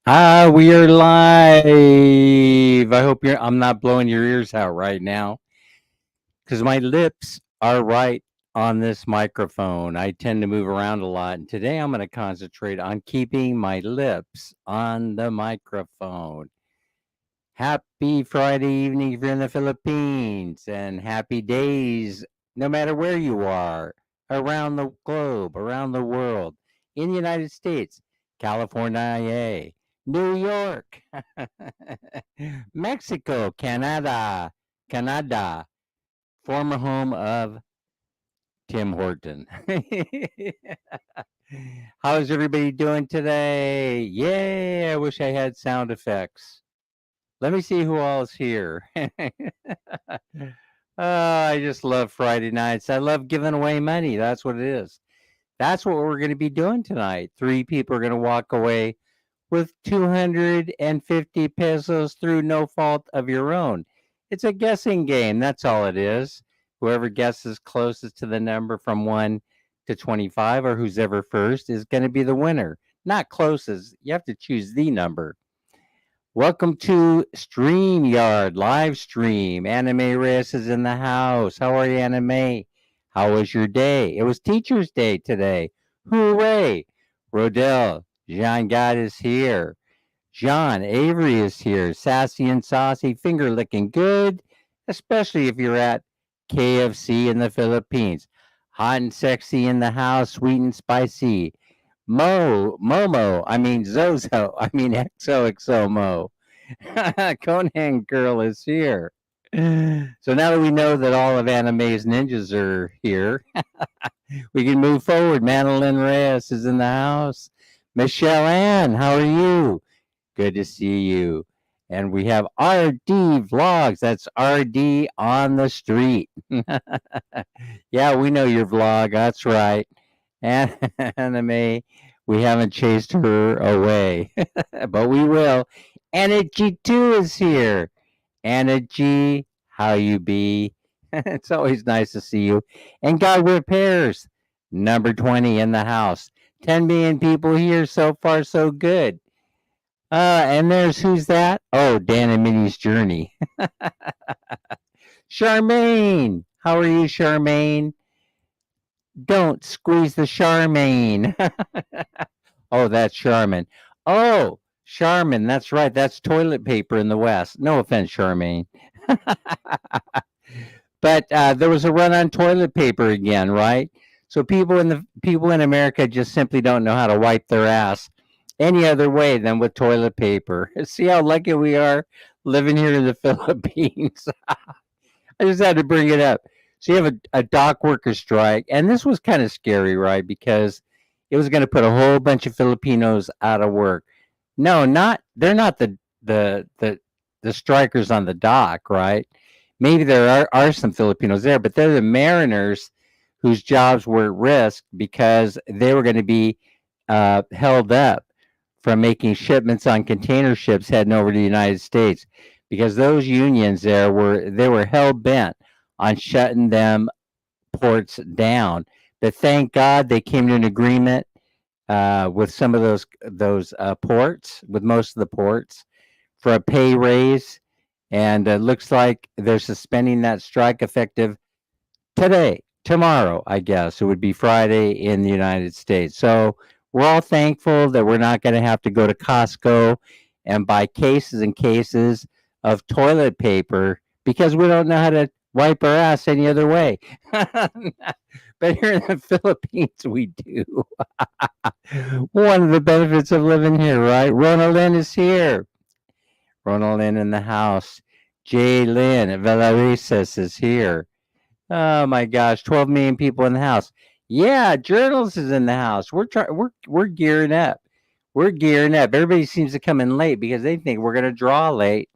We are live. I hope I'm not blowing your ears out right now because my lips are right on this microphone. I tend to move around a lot. And today I'm going to concentrate on keeping my lips on the microphone. Happy Friday evening if you're in the Philippines, and happy days no matter where you are around the globe, around the world, in the United States, California, New York, Mexico, Canada, former home of Tim Horton. How's everybody doing today? Yay, I wish I had sound effects. Let me see who all is here. I just love Friday nights. I love giving away money. That's what it is. That's what we're going to be doing tonight. 3 people are going to walk away with 250 pesos through no fault of your own. It's a guessing game. That's all it is. Whoever guesses closest to the number from 1 to 25, or who's ever first, is going to be the winner. Not closest. You have to choose the number. Welcome to StreamYard live stream. Anime Reyes is in the house. How are you, Anime? How was your day? It was Teacher's Day today. Hooray! Rodell, Jean God is here. John Avery is here. Sassy and saucy, finger licking good, especially if you're at KFC in the Philippines. Hot and sexy in the house, sweet and spicy. Zozo, XOXO Mo. Conan Girl is here. So now that we know that all of Anime's ninjas are here, we can move forward. Madeline Reyes is in the house. Michelle Ann, how are you? Good to see you. And we have RD Vlogs. That's RD on the street. Yeah, we know your vlog. That's right. And Anime, we haven't chased her away, but we will. Anna G2 is here. Anna G, how you be? It's always nice to see you. And God Repairs, number 20 in the house. 10 million people here so far, so good. And there's who's that? Oh, Dan and Minnie's Journey. Charmaine, how are you, Charmaine? Don't squeeze the Charmaine. Oh, that's Charmin. Oh, Charmin, that's right. That's toilet paper in the West. No offense, Charmaine. But there was a run on toilet paper again, right? So people in America just simply don't know how to wipe their ass any other way than with toilet paper. See how lucky we are living here in the Philippines. I just had to bring it up. So you have a dock worker strike, and this was kind of scary, right? Because it was going to put a whole bunch of Filipinos out of work. No, not they're not the strikers on the dock, right? Maybe there are some Filipinos there, but they're the mariners whose jobs were at risk because they were going to be held up from making shipments on container ships heading over to the United States, because those unions were hell bent on shutting them ports down. But thank God they came to an agreement with some of those ports, with most of the ports, for a pay raise, and it looks like they're suspending that strike effective today, tomorrow, I guess. It would be Friday in the United States. So we're all thankful that we're not going to have to go to Costco and buy cases and cases of toilet paper because we don't know how to wipe our ass any other way. But here in the Philippines, we do. One of the benefits of living here, right? Ronald Lynn is here. Ronald Lynn in the house. Jay Lynn at Velarisas is here. Oh my gosh, 12 million people in the house. Yeah, Journals is in the house. We're gearing up. We're gearing up. Everybody seems to come in late because they think we're going to draw late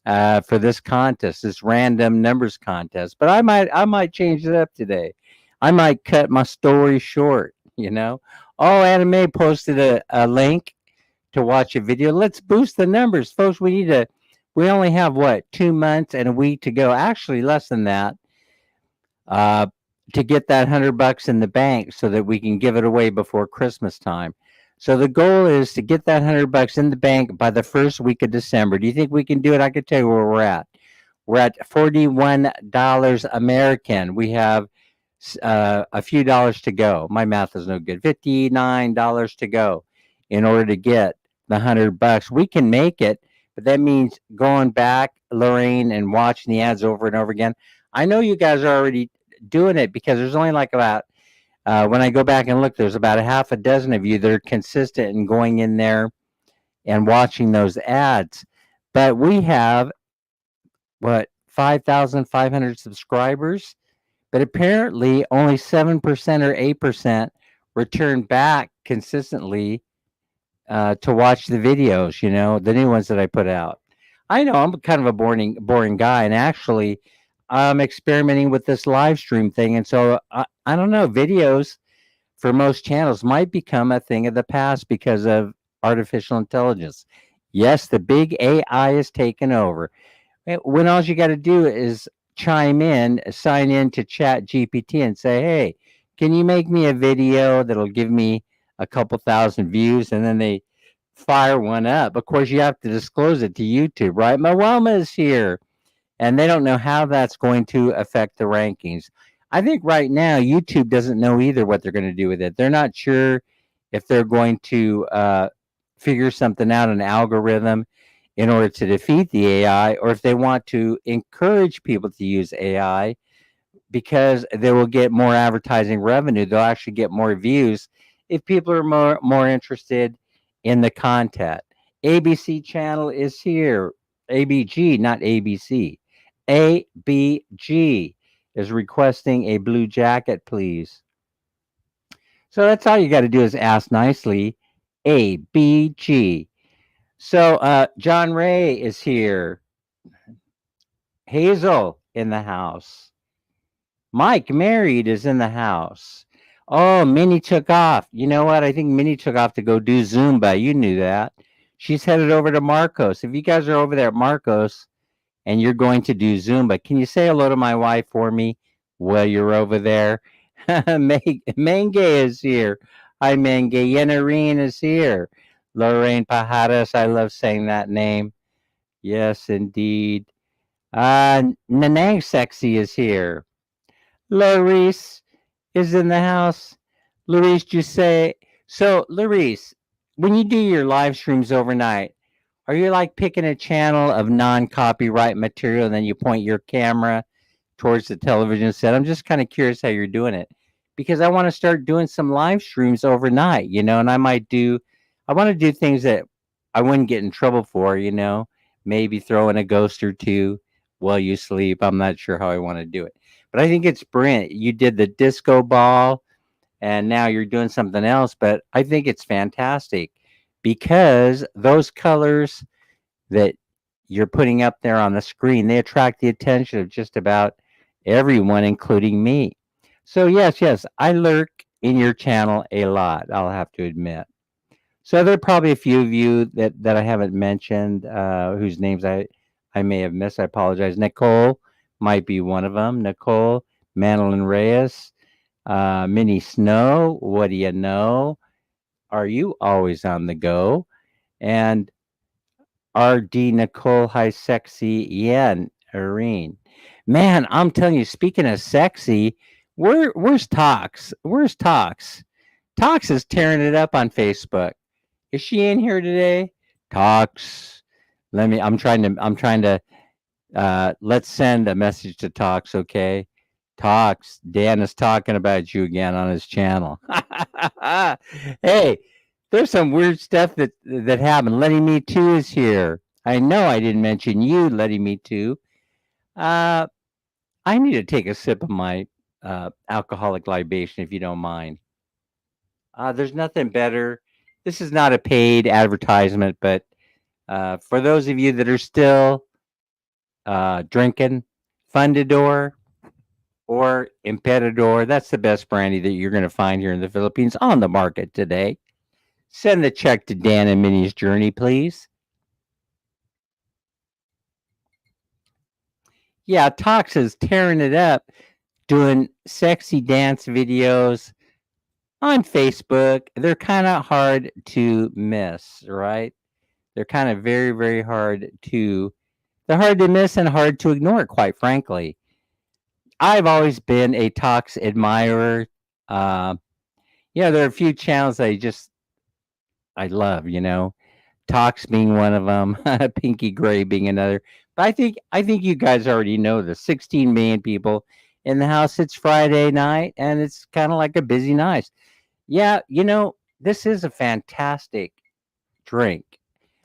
for this contest, this random numbers contest. But I might change it up today. I might cut my story short. Oh, Anime posted a link to watch a video. Let's boost the numbers, folks. We only have 2 months and a week to go. Actually, less than that. To get that $100 in the bank so that we can give it away before Christmas time. So the goal is to get that $100 in the bank by the first week of December. Do you think we can do it? I can tell you where we're at. We're at $41 American. We have a few dollars to go. My math is no good. $59 to go in order to get the $100. We can make it, but that means going back, Lorraine, and watching the ads over and over again. I know you guys are already doing it because there's only like about when I go back and look, there's about a half a dozen of you that are consistent in going in there and watching those ads. But we have what 5,500 subscribers, but apparently only 7% or 8% return back consistently to watch the videos, the new ones that I put out. I know I'm kind of a boring guy, and actually I'm experimenting with this live stream thing. And so I don't know, videos for most channels might become a thing of the past because of artificial intelligence. Yes, the big AI is taking over. When all you got to do is chime in, sign in to Chat GPT and say, hey, can you make me a video that'll give me a couple thousand views? And then they fire one up. Of course, you have to disclose it to YouTube, right? Mawama is here. And they don't know how that's going to affect the rankings. I think right now, YouTube doesn't know either what they're going to do with it. They're not sure if they're going to figure something out, an algorithm, in order to defeat the AI, or if they want to encourage people to use AI because they will get more advertising revenue. They'll actually get more views if people are more interested in the content. ABC channel is here. ABG, not ABC. ABG is requesting a blue jacket, please. So that's all you got to do is ask nicely. ABG. So John Ray is here. Hazel in the house. Mike Married is in the house. Oh, Minnie took off. You know what? I think Minnie took off to go do Zumba. You knew that. She's headed over to Marcos. If you guys are over there at Marcos and you're going to do Zumba, can you say hello to my wife for me while you're over there? Menge is here. Hi, Menge. Yenarine is here. Lorraine Pajadas. I love saying that name. Yes, indeed. Nanang Sexy is here. Larice is in the house. Larice, just say so. Larice, when you do your live streams overnight, are you like picking a channel of non-copyright material and then you point your camera towards the television set? I'm just kind of curious how you're doing it because I want to start doing some live streams overnight, and I want to do things that I wouldn't get in trouble for, maybe throw in a ghost or two while you sleep. I'm not sure how I want to do it, but I think it's brilliant. You did the disco ball and now you're doing something else, but I think it's fantastic because those colors that you're putting up there on the screen, they attract the attention of just about everyone, including me. So yes, I lurk in your channel a lot, I'll have to admit. So there are probably a few of you that I haven't mentioned, whose names I may have missed. I apologize. Nicole might be one of them. Nicole, Manolin Reyes, Minnie Snow, what do you know? Are you always on the go? And RD Nicole, hi sexy, Yen, Irene. Man, I'm telling you, speaking of sexy, where's Tox? Where's Tox? Tox is tearing it up on Facebook. Is she in here today? Tox. I'm trying to let's send a message to Tox, okay? Tox, Dan is talking about you again on his channel. Hey, there's some weird stuff that happened. Letty Me Too is here. I know I didn't mention you, Letty Me Too. I need to take a sip of my alcoholic libation, if you don't mind. There's nothing better. This is not a paid advertisement, but for those of you that are still drinking, Fundador or Imperador, that's the best brandy that you're going to find here in the Philippines on the market today. Send the check to Dan and Minnie's Journey, please. Yeah, Tox is tearing it up, doing sexy dance videos, on Facebook. They're kind of hard to miss, right? They're kind of very, very hard to they're hard to miss and hard to ignore, quite frankly. I've always been a Talks admirer. Uh, there are a few channels I love. Talks being one of them, Pinky Gray being another. But I think you guys already know this. 16 million people in the house. It's Friday night, and it's kind of like a busy night. Yeah, this is a fantastic drink.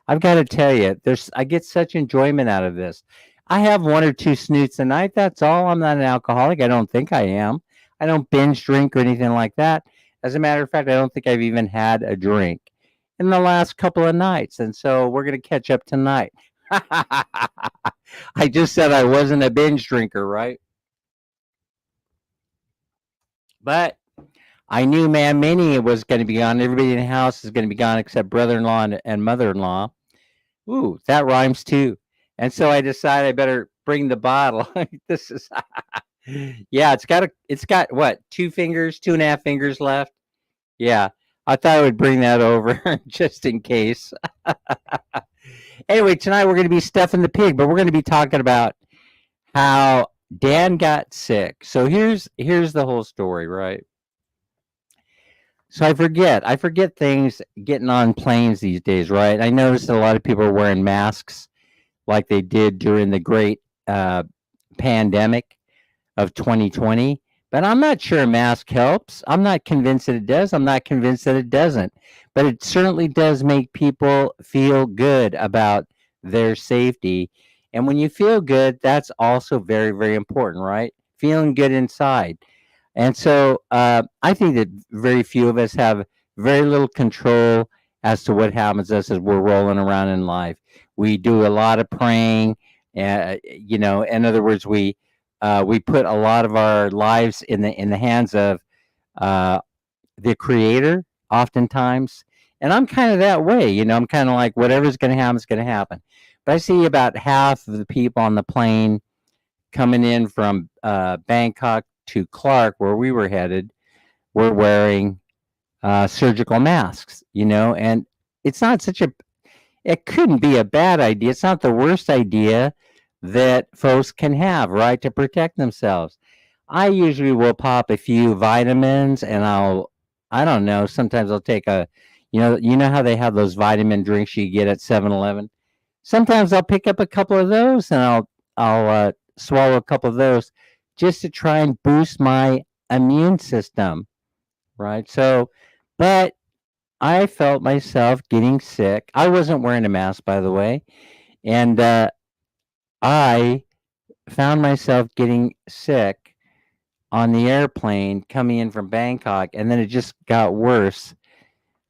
I've got to tell you, I get such enjoyment out of this. I have one or two snoots a night. That's all. I'm not an alcoholic. I don't think I am. I don't binge drink or anything like that. As a matter of fact, I don't think I've even had a drink in the last couple of nights. And so we're going to catch up tonight. I just said I wasn't a binge drinker, right? But I knew Man Mania was going to be gone. Everybody in the house is going to be gone except brother-in-law and mother-in-law. Ooh, that rhymes too. And so I decided I better bring the bottle. This is yeah, it's got what, 2 fingers, 2.5 fingers left. Yeah. I thought I would bring that over just in case. Anyway, tonight we're going to be stuffing the pig, but we're going to be talking about how Dan got sick. So here's the whole story, right? So I forget things getting on planes these days, right? I noticed that a lot of people are wearing masks like they did during the great pandemic of 2020. But I'm not sure a mask helps. I'm not convinced that it does. I'm not convinced that it doesn't. But it certainly does make people feel good about their safety. And when you feel good, that's also very, very important, right? Feeling good inside. And so I think that very few of us have very little control as to what happens to us as we're rolling around in life. We do a lot of praying. In other words, we put a lot of our lives in the hands of the Creator, oftentimes. And I'm kind of that way. I'm kind of like, whatever's going to happen is going to happen. But I see about half of the people on the plane coming in from Bangkok to Clark, where we were headed, were wearing surgical masks, and it's not it couldn't be a bad idea. It's not the worst idea that folks can have, right, to protect themselves. I usually will pop a few vitamins, and I don't know, sometimes I'll take you know how they have those vitamin drinks you get at 7-Eleven? Sometimes I'll pick up a couple of those, and I'll swallow a couple of those just to try and boost my immune system, right? So, but I felt myself getting sick. I wasn't wearing a mask, by the way, and I found myself getting sick on the airplane coming in from Bangkok, and then it just got worse.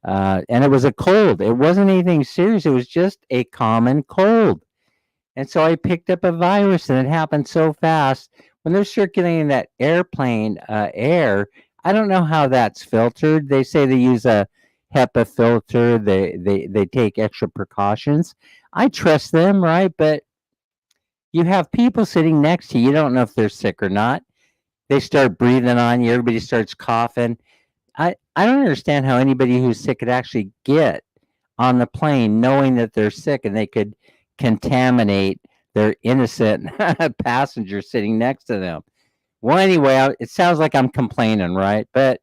And it was a cold. It wasn't anything serious. It was just a common cold. And so I picked up a virus, and it happened so fast. When they're circulating that airplane air, I don't know how that's filtered. They say they use a HEPA filter. They take extra precautions. I trust them, right? But you have people sitting next to you. You don't know if they're sick or not. They start breathing on you. Everybody starts coughing. I don't understand how anybody who's sick could actually get on the plane knowing that they're sick and they could contaminate their innocent passenger sitting next to them. Well, anyway, it sounds like I'm complaining, right? But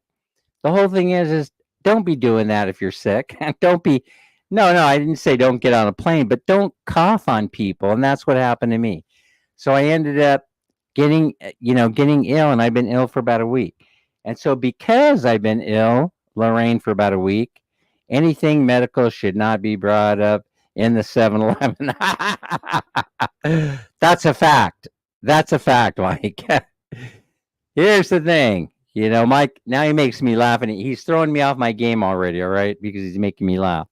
the whole thing is don't be doing that if you're sick. Don't be. No, I didn't say don't get on a plane, but don't cough on people, and that's what happened to me. So I ended up getting ill, and I've been ill for about a week. And so because I've been ill, Lorraine, for about a week, anything medical should not be brought up in the 7-Eleven. That's a fact. That's a fact, Mike. Here's the thing. Mike, now he makes me laugh, and he's throwing me off my game already, all right? Because he's making me laugh.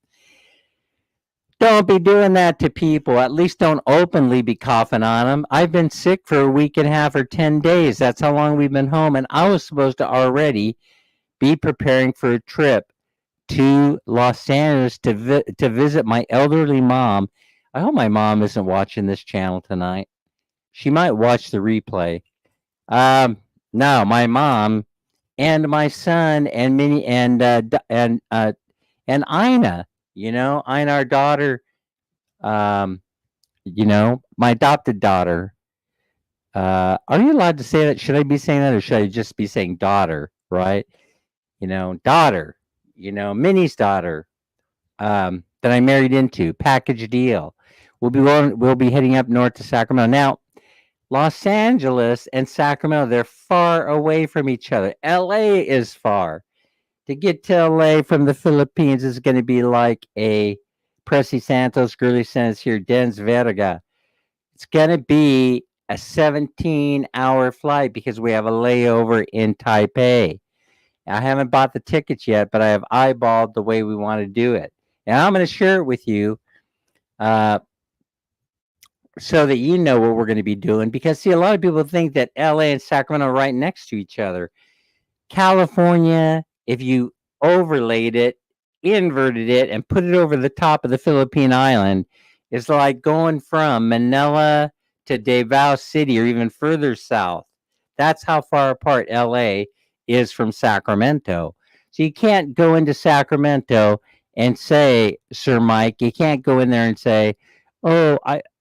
Don't be doing that to people. At least don't openly be coughing on them. I've been sick for a week and a half or 10 days. That's how long we've been home. And I was supposed to already be preparing for a trip to Los Angeles to visit my elderly mom. I hope my mom isn't watching this channel tonight. She might watch the replay. No, my mom and my son and Minnie and Ina, Ina, our daughter, um, my adopted daughter. Are you allowed to say that? Should I be saying that, or should I just be saying daughter? Right? Daughter. Minnie's daughter. That I married into. Package deal. We'll be heading up north to Sacramento. Now, Los Angeles and Sacramento, they're far away from each other. LA is far. To get to LA from the Philippines is going to be like a Presi Santos, Gurley Santos here, Dens Verga. It's going to be a 17-hour flight because we have a layover in Taipei. I haven't bought the tickets yet, but I have eyeballed the way we want to do it. And I'm going to share it with you uh, so that you know what we're going to be doing. Because, see, a lot of people think that LA and Sacramento are right next to each other. California, if you overlaid it, inverted it, and put it over the top of the Philippine island, is like going from Manila to Davao City or even further south. That's how far apart LA is from Sacramento. So you can't go into Sacramento and say, Sir Mike, you can't go in there and say, oh,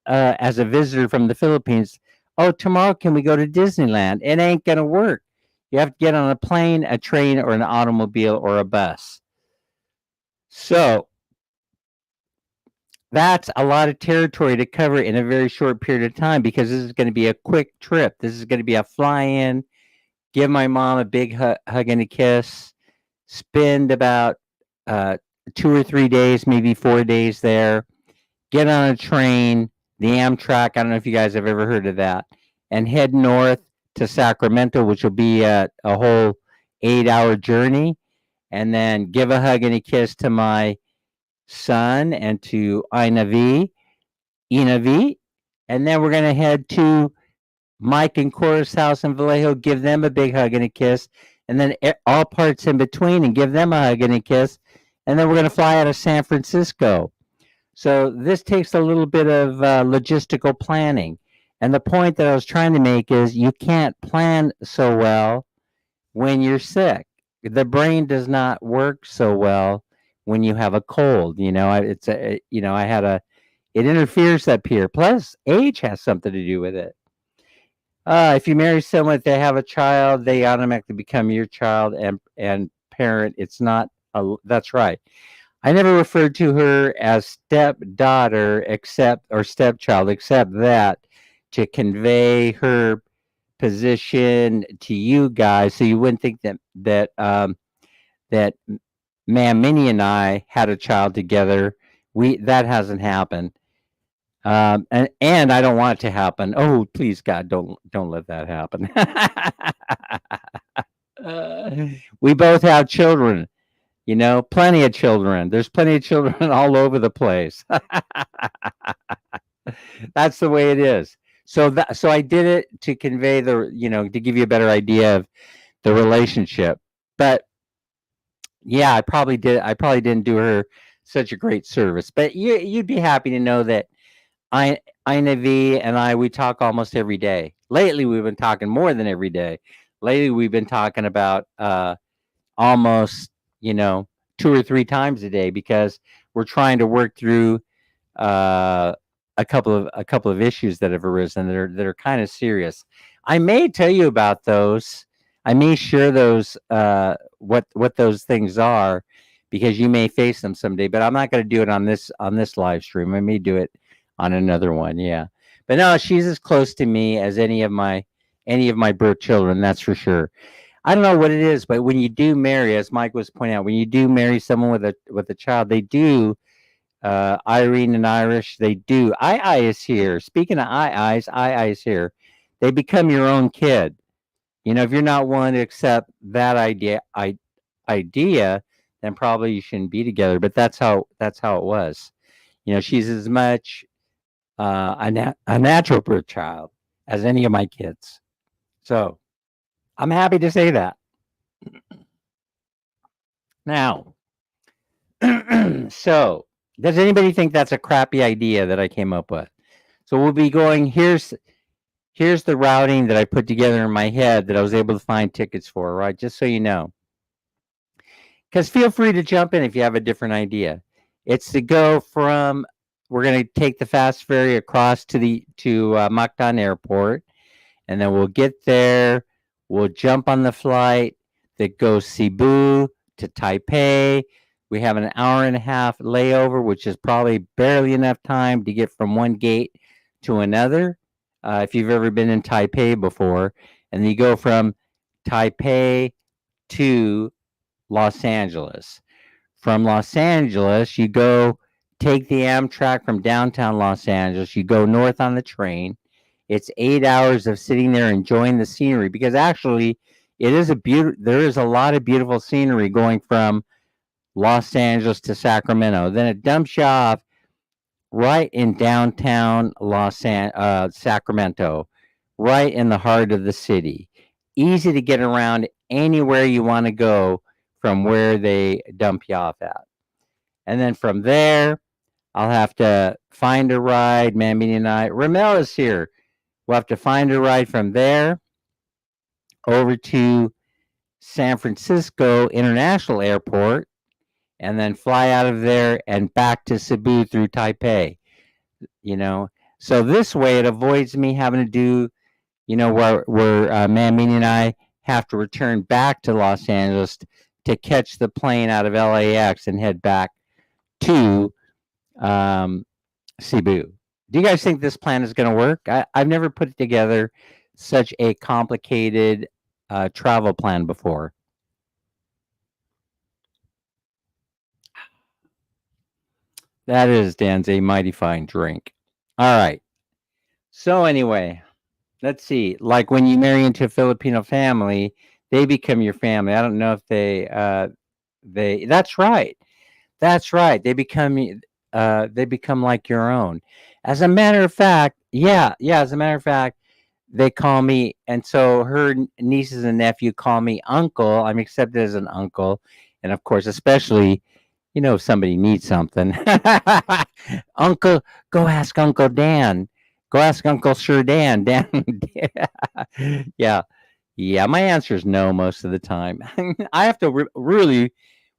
as a visitor from the Philippines, oh, tomorrow can we go to Disneyland? It ain't going to work. You have to get on a plane, a train, or an automobile or a bus. So that's a lot of territory to cover in a very short period of time because this is going to be a quick trip. This is going to be a fly in, give my mom a big hug and a kiss, spend about 2 or 3 days, maybe 4 days there, get on a train, the Amtrak. I don't know if you guys have ever heard of that, and head north to Sacramento, which will be a whole 8-hour journey, and then give a hug and a kiss to my son and to Ina V, and then we're going to head to Mike and Cora's house in Vallejo, give them a big hug and a kiss, and then all parts in between and give them a hug and a kiss, and then we're going to fly out of San Francisco. So this takes a little bit of logistical planning. And the point that I was trying to make is you can't plan so well when you're sick. The brain does not work so well when you have a cold. It interferes up here. Plus, age has something to do with it. If you marry someone, if they have a child, they automatically become your child and parent. It's not that's right. I never referred to her as stepdaughter or stepchild, except that to convey her position to you guys, so you wouldn't think that Ma'am Minnie and I had a child together. That hasn't happened, and I don't want it to happen. Oh, please, God, don't let that happen. We both have children. Plenty of children. There's plenty of children all over the place. That's the way it is. So I did it to convey to give you a better idea of the relationship. But yeah, I probably didn't do her such a great service. But you'd be happy to know that Ina V and we talk almost every day. Lately, we've been talking more than every day. Lately, we've been talking about almost 2 or 3 times a day because we're trying to work through a couple of issues that have arisen that are kind of serious. I may tell you about those. I may share those what those things are because you may face them someday. But I'm not going to do it on this live stream. I may do it on another one. Yeah, but no, she's as close to me as any of my birth children. That's for sure. I don't know what it is, but when you do marry, as Mike was pointing out, when you do marry someone with a child, they do. Irene and Irish, they do. I is here. Speaking of I is here. They become your own kid. If you're not willing to accept that idea, then probably you shouldn't be together. But that's how it was. She's as much a natural birth child as any of my kids. So I'm happy to say that. Now, so does anybody think that's a crappy idea that I came up with? So we'll be going here's the routing that I put together in my head that I was able to find tickets for, right? Just so you know. Because feel free to jump in if you have a different idea. It's to go from, we're going to take the fast ferry across to Mactan Airport, and then we'll get there. We'll jump on the flight that goes Cebu to Taipei. We have an hour and a half layover, which is probably barely enough time to get from one gate to another. If you've ever been in Taipei before, and you go from Taipei to Los Angeles. From Los Angeles, you go take the Amtrak from downtown Los Angeles. You go north on the train. It's 8 hours of sitting there enjoying the scenery because actually, it is there is a lot of beautiful scenery going from Los Angeles to Sacramento. Then it dumps you off right in downtown Sacramento, right in the heart of the city. Easy to get around anywhere you want to go from where they dump you off at. And then from there, I'll have to find a ride. Mammy and I, Ramel is here. We'll have to find a ride from there over to San Francisco International Airport and then fly out of there and back to Cebu through Taipei. So this way it avoids me having to do, where Mammy and I have to return back to Los Angeles to catch the plane out of LAX and head back to Cebu. Do you guys think this plan is going to work? I've never put together such a complicated travel plan before. That is, Dan's, a mighty fine drink. All right. So anyway, let's see. Like when you marry into a Filipino family, they become your family. I don't know if they. That's right. That's right. They become like your own. As a matter of fact, yeah. As a matter of fact, they call me, and so her nieces and nephew call me uncle. I'm accepted as an uncle, and of course, especially, if somebody needs something, Uncle, go ask Uncle Dan. Go ask Uncle Sir Dan. Dan, yeah, yeah. My answer is no most of the time. I have to really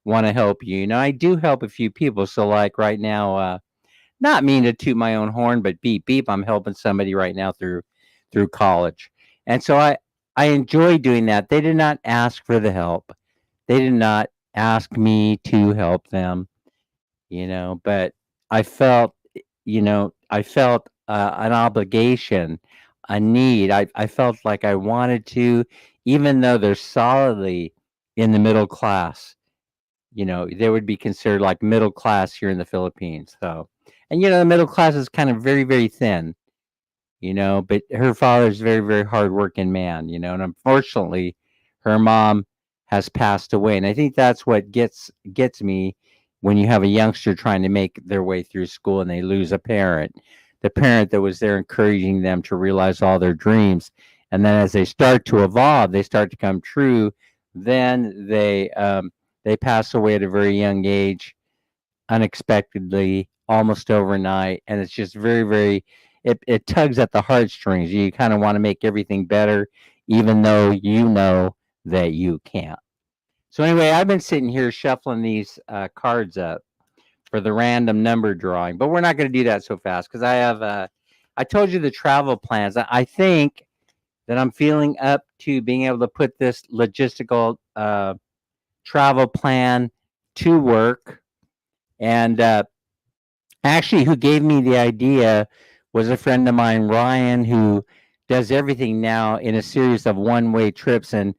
want to help you. I do help a few people. So, like right now, not mean to toot my own horn, but beep beep, I'm helping somebody right now through college, and so I enjoy doing that. They did not ask for the help. They did not ask me to help them, but I felt, an obligation, a need. I felt like I wanted to, even though they're solidly in the middle class. They would be considered like middle class here in the Philippines. So, and the middle class is kind of very, very thin, but her father's a very, very hardworking man, and unfortunately her mom has passed away. And I think that's what gets me when you have a youngster trying to make their way through school and they lose a parent, the parent that was there encouraging them to realize all their dreams. And then as they start to evolve, they start to come true, then they pass away at a very young age, unexpectedly, almost overnight, and it's just very, very. It tugs at the heartstrings. You kind of want to make everything better, even though you know that you can't. So anyway, I've been sitting here shuffling these cards up for the random number drawing, but we're not going to do that so fast because I have. I told you the travel plans. I think that I'm feeling up to being able to put this logistical travel plan to work. And actually, who gave me the idea was a friend of mine, Ryan, who does everything now in a series of one-way trips. And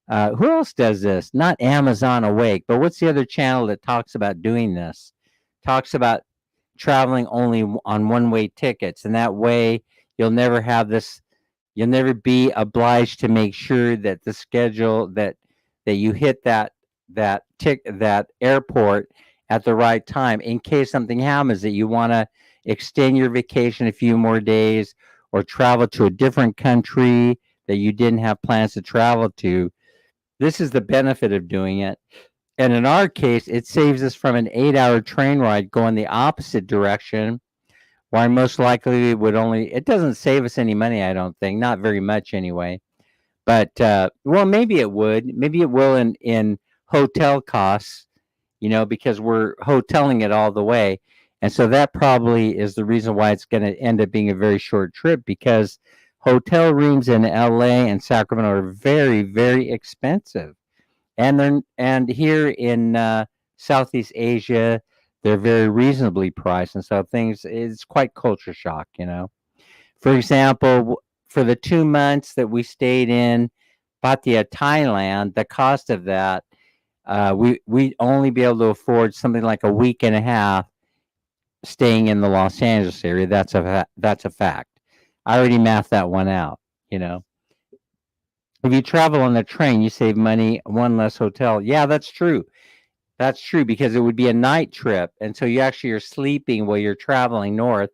who else does this? Not Amazon Awake, but what's the other channel that talks about doing this? Talks about traveling only on one-way tickets. And that way, you'll never have this. You'll never be obliged to make sure that the schedule that you hit that airport at the right time in case something happens that you want to extend your vacation a few more days or travel to a different country that you didn't have plans to travel to. This is the benefit of doing it. And in our case, it saves us from an 8-hour train ride going the opposite direction why most likely would only, it doesn't save us any money, I don't think, not very much anyway. But well, maybe it would. Maybe it will in hotel costs, because we're hoteling it all the way. And so that probably is the reason why it's going to end up being a very short trip, because hotel rooms in LA and Sacramento are very, very expensive. And here in Southeast Asia, they're very reasonably priced. And so it's quite culture shock. For example, for the 2 months that we stayed in Pattaya, Thailand, the cost of that, we only be able to afford something like a week and a half staying in the Los Angeles area. That's a fact. I already mathed that one out. If you travel on the train, you save money, one less hotel. Yeah, that's true. That's true, because it would be a night trip, and so you actually are sleeping while you're traveling north.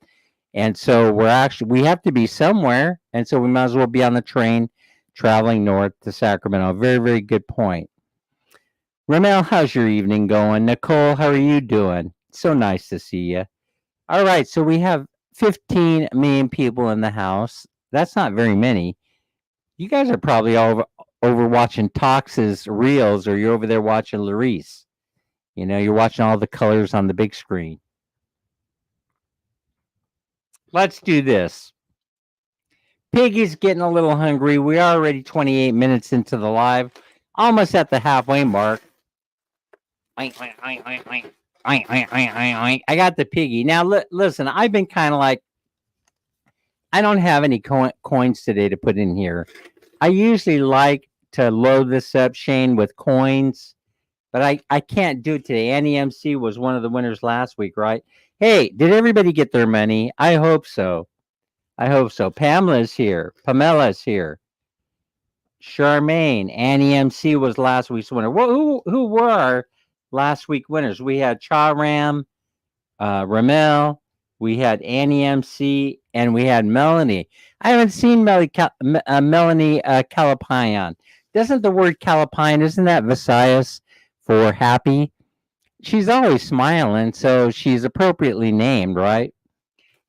And so we have to be somewhere, and so we might as well be on the train traveling north to Sacramento. Very, very good point. Ramel, how's your evening going? Nicole, how are you doing? So nice to see you. All right, so we have 15 million people in the house. That's not very many. You guys are probably all over watching Tox's reels, or you're over there watching Larice. You're watching all the colors on the big screen. Let's do this. Piggy's getting a little hungry. We are already 28 minutes into the live, almost at the halfway mark. I got the piggy. Now, listen, I've been kind of like, I don't have any coins today to put in here. I usually like to load this up, Shane, with coins, but I can't do it today. Annie MC was one of the winners last week, right? Hey, did everybody get their money? I hope so. Pamela's here. Pamela's here. Charmaine. Annie MC was last week's winner. Well, who were our last week winners? We had Cha Ram, Ramel, we had Annie MC, and we had Melanie. I haven't seen Melanie Calapayan. Doesn't the word Calapayan, isn't that Visayas for happy? She's always smiling, so she's appropriately named, right?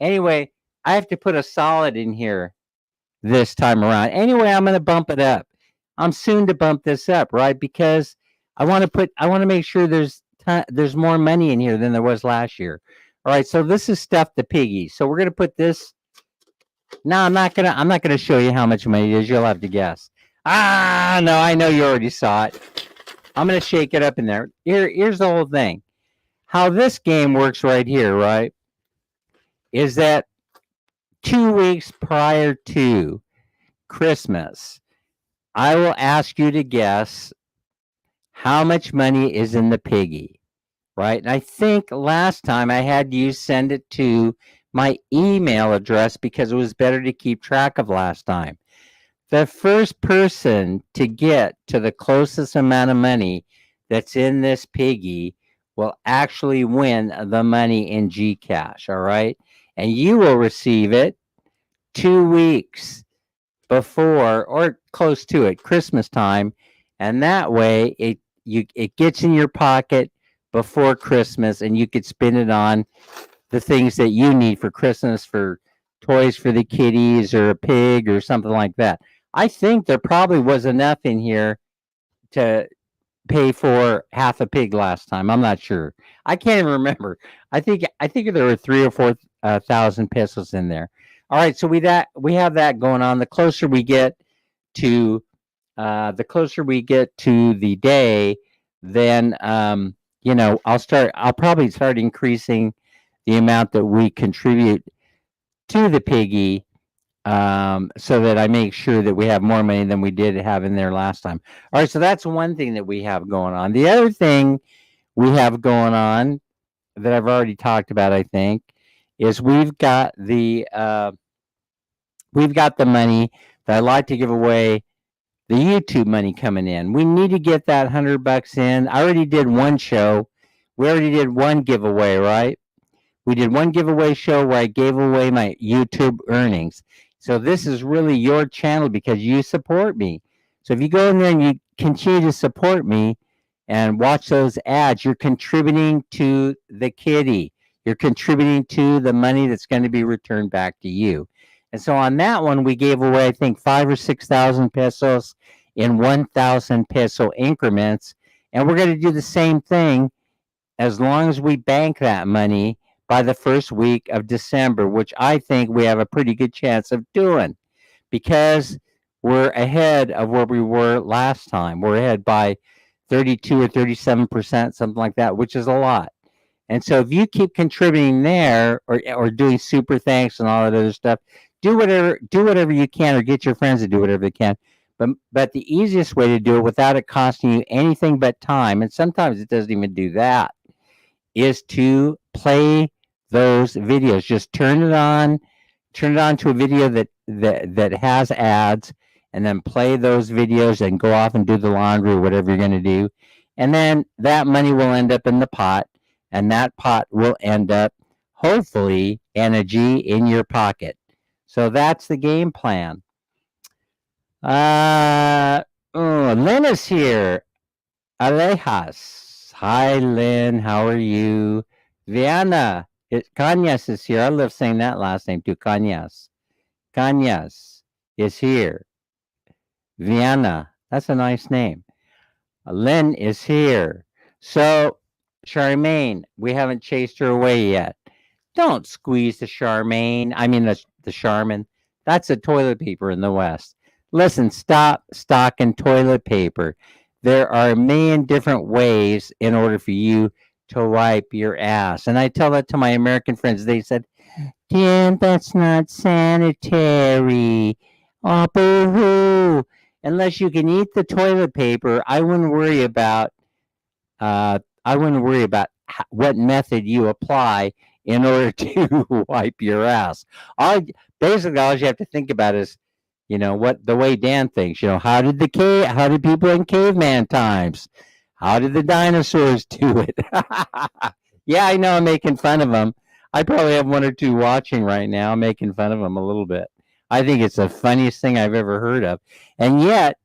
Anyway, I have to put a solid in here this time around. Anyway, I'm going to bump it up. I'm soon to bump this up, right? Because I want to make sure there's more money in here than there was last year. All right, so this is Stuff the Piggy. So we're going to put this. No, I'm not gonna show you how much money it is. You'll have to guess. No, I know you already saw it. I'm gonna shake it up in there. Here's the whole thing. How this game works right here, right, is that 2 weeks prior to Christmas, I will ask you to guess how much money is in the piggy, right? And I think last time I had you send it to my email address because it was better to keep track of last time. The first person to get to the closest amount of money that's in this piggy will actually win the money in GCASH, all right? And you will receive it 2 weeks before, or close to it, Christmas time, and that way it gets in your pocket before Christmas, and you could spend it on the things that you need for Christmas, for toys for the kiddies, or a pig, or something like that. I think there probably was enough in here to pay for half a pig last time. I'm not sure. I can't even remember. I think there were 3,000 or 4,000 pesos in there. All right, so we have that going on. The closer we get to the day, then I'll probably start increasing the amount that we contribute to the piggy, so that I make sure that we have more money than we did have in there last time. All right, so that's one thing that we have going on. The other thing we have going on that I've already talked about, I think, is we've got the money that I like to give away, the YouTube money coming in. We need to get that $100 in. I already did one show. We already did one giveaway, right? We did one giveaway show where I gave away my YouTube earnings. So this is really your channel because you support me. So if you go in there and you continue to support me and watch those ads, you're contributing to the kitty. you're contributing to the money that's going to be returned back to you. And so on that one, we gave away, I think, 5,000 or 6,000 pesos in 1,000 peso increments. And we're going to do the same thing as long as we bank that money by the first week of December, which I think we have a pretty good chance of doing because we're ahead of where we were last time. We're ahead by 32 or 37%, something like that, which is a lot. And so if you keep contributing there or doing super thanks and all that other stuff, do whatever you can, or get your friends to do whatever they can. But the easiest way to do it without it costing you anything but time, and sometimes it doesn't even do that, is to play those videos. Just turn it on to a video that has ads, and then play those videos and go off and do the laundry or whatever you're going to do. And then that money will end up in the pot, and that pot will end up, hopefully, energy in your pocket. So that's the game plan. Lynn is here. Alejas. Hi, Lynn. How are you? Viana. Cañas is here. I love saying that last name too. Cañas. Cañas is here. Viana. That's a nice name. Lynn is here. So, Charmaine, we haven't chased her away yet. Don't squeeze the Charmaine. I mean, the Charmin. That's a toilet paper in the West. Listen, stop stocking toilet paper. There are a million different ways in order for you to wipe your ass. And I tell that to my American friends. They said, Tim, that's not sanitary. Oh, boo-hoo. Unless you can eat the toilet paper, I wouldn't worry about what method you apply in order to wipe your ass. Basically, all you have to think about is, the way Dan thinks. How did people in caveman times? How did the dinosaurs do it? Yeah, I know I'm making fun of them. I probably have one or two watching right now, making fun of them a little bit. I think it's the funniest thing I've ever heard of. And yet,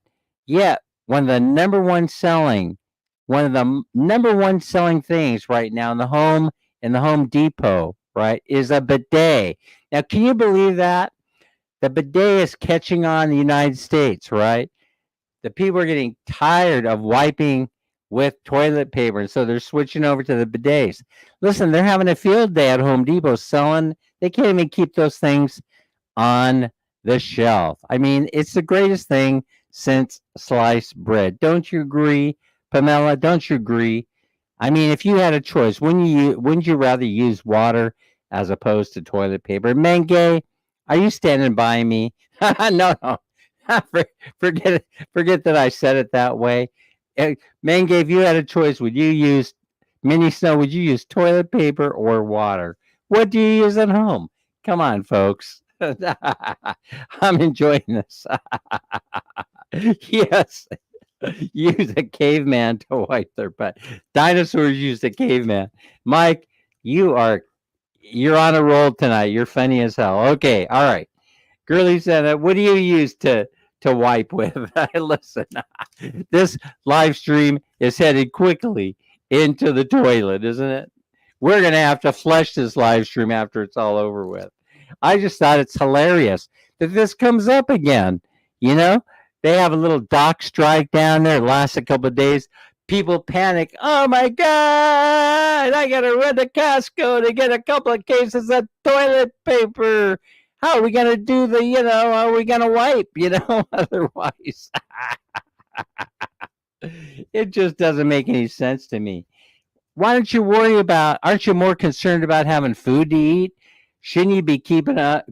one of the number one selling things right now in the Home Depot, right, is a bidet. Now, can you believe that? The bidet is catching on in the United States, right? The people are getting tired of wiping with toilet paper, and so they're switching over to the bidets. Listen, they're having a field day at Home Depot selling. They can't even keep those things on the shelf. I mean, it's the greatest thing since sliced bread. Don't you agree, Pamela? Don't you agree? I mean, if you had a choice, wouldn't you rather use water as opposed to toilet paper? Menge, are you standing by me? No. Forget that I said it that way. Menge, if you had a choice, would you use toilet paper or water? What do you use at home? Come on, folks. I'm enjoying this. Yes. Use a caveman to wipe their butt. Dinosaurs used a caveman. Mike, you're on a roll tonight. You're funny as hell. Okay, all right. Girlie said, what do you use to wipe with? Listen, this live stream is headed quickly into the toilet, isn't it? We're going to have to flush this live stream after it's all over with. I just thought it's hilarious that this comes up again. They have a little dock strike down there. It lasts a couple of days. People panic. Oh, my God. I got to run to Costco to get a couple of cases of toilet paper. How are we going to do are we going to wipe, otherwise? It just doesn't make any sense to me. Aren't you more concerned about having food to eat? Shouldn't you be keeping a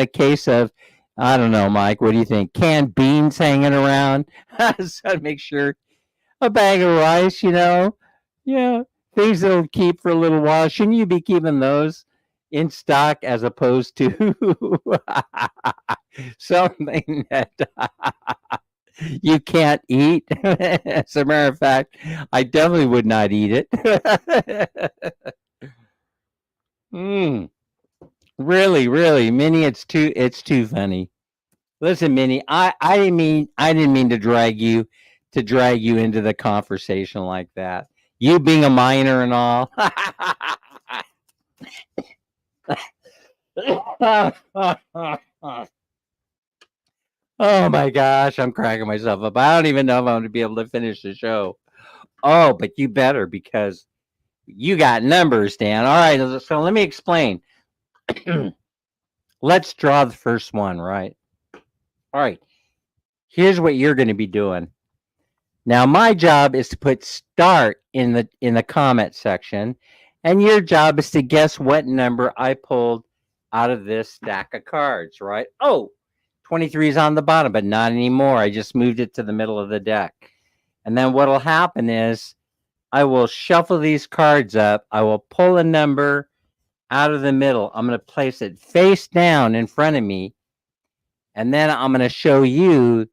case of, I don't know, Mike, what do you think? Canned beans hanging around? So to make sure, a bag of rice, things that'll keep for a little while. Shouldn't you be keeping those in stock as opposed to something that you can't eat? As a matter of fact, I definitely would not eat it. Really, Minnie, it's too funny. Listen, Minnie, I didn't mean to drag you into the conversation like that. You being a minor and all. Oh my gosh, I'm cracking myself up. I don't even know if I'm going to be able to finish the show. Oh, but you better because you got numbers, Dan. All right, so let me explain. Let's draw the first one, right? All right. Here's what you're going to be doing. Now, my job is to put start in the comment section, and your job is to guess what number I pulled out of this stack of cards, right? Oh, 23 is on the bottom, but not anymore. I just moved it to the middle of the deck. And then what'll happen is I will shuffle these cards up. I will pull a number out of the middle. I'm going to place it face down in front of me, and then I'm going to show you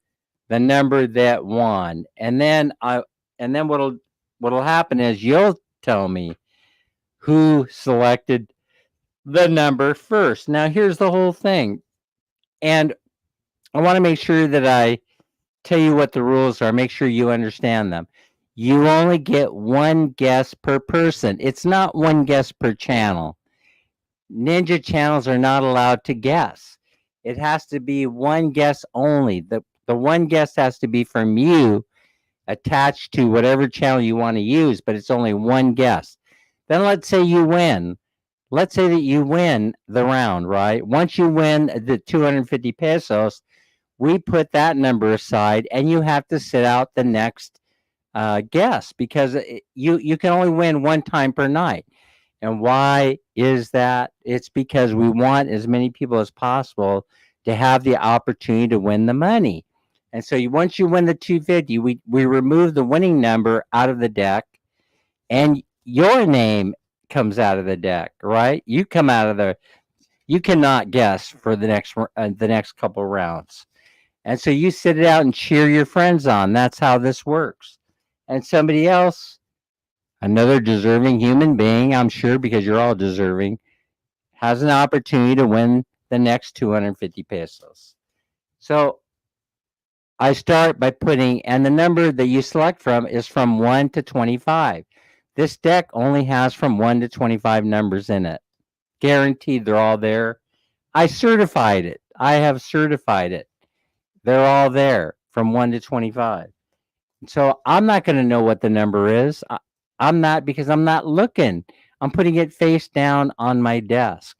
the number that won. And then what'll happen is you'll tell me who selected the number first. Now here's the whole thing. And I want to make sure that I tell you what the rules are. Make sure you understand them. You only get one guess per person. It's not one guess per channel. Ninja channels are not allowed to guess. It has to be one guess only. The one guess has to be from you attached to whatever channel you want to use, but it's only one guess. Then let's say you win. Let's say that you win the round, right? Once you win the 250 pesos, we put that number aside, and you have to sit out the next guess because you can only win one time per night. And why is that? It's because we want as many people as possible to have the opportunity to win the money. And so once you win the 250, we remove the winning number out of the deck, and your name comes out of the deck, right? You come out of you cannot guess for the next couple rounds. And so you sit it out and cheer your friends on. That's how this works. And somebody else, another deserving human being, I'm sure, because you're all deserving, has an opportunity to win the next 250 pesos. So I start by putting, and the number that you select from is from 1 to 25. This deck only has from 1 to 25 numbers in it. Guaranteed they're all there. I certified it. I have certified it. They're all there from 1 to 25. So I'm not going to know what the number is. I'm not, because I'm not looking. I'm putting it face down on my desk.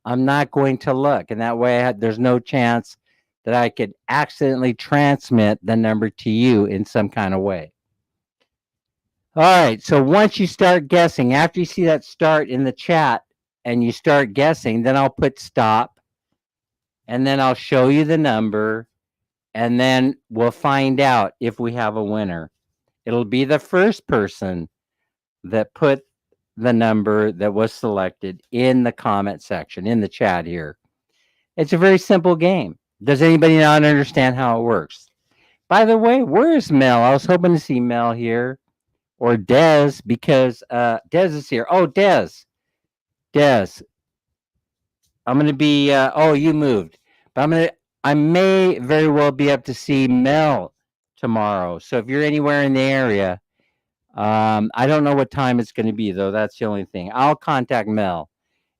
I'm not going to look. And that way there's no chance that I could accidentally transmit the number to you in some kind of way. All right. So once you start guessing, after you see that start in the chat and you start guessing, then I'll put stop. And then I'll show you the number. And then we'll find out if we have a winner. It'll be the first person that put the number that was selected in the comment section, in the chat here. It's a very simple game. Does anybody not understand how it works? By the way, where is Mel? I was hoping to see Mel here, or Des, because Des is here. Oh, Des. I'm going to be, oh, you moved. But I may very well be up to see Mel tomorrow. So if you're anywhere in the area, I don't know what time it's going to be, though. That's the only thing. I'll contact Mel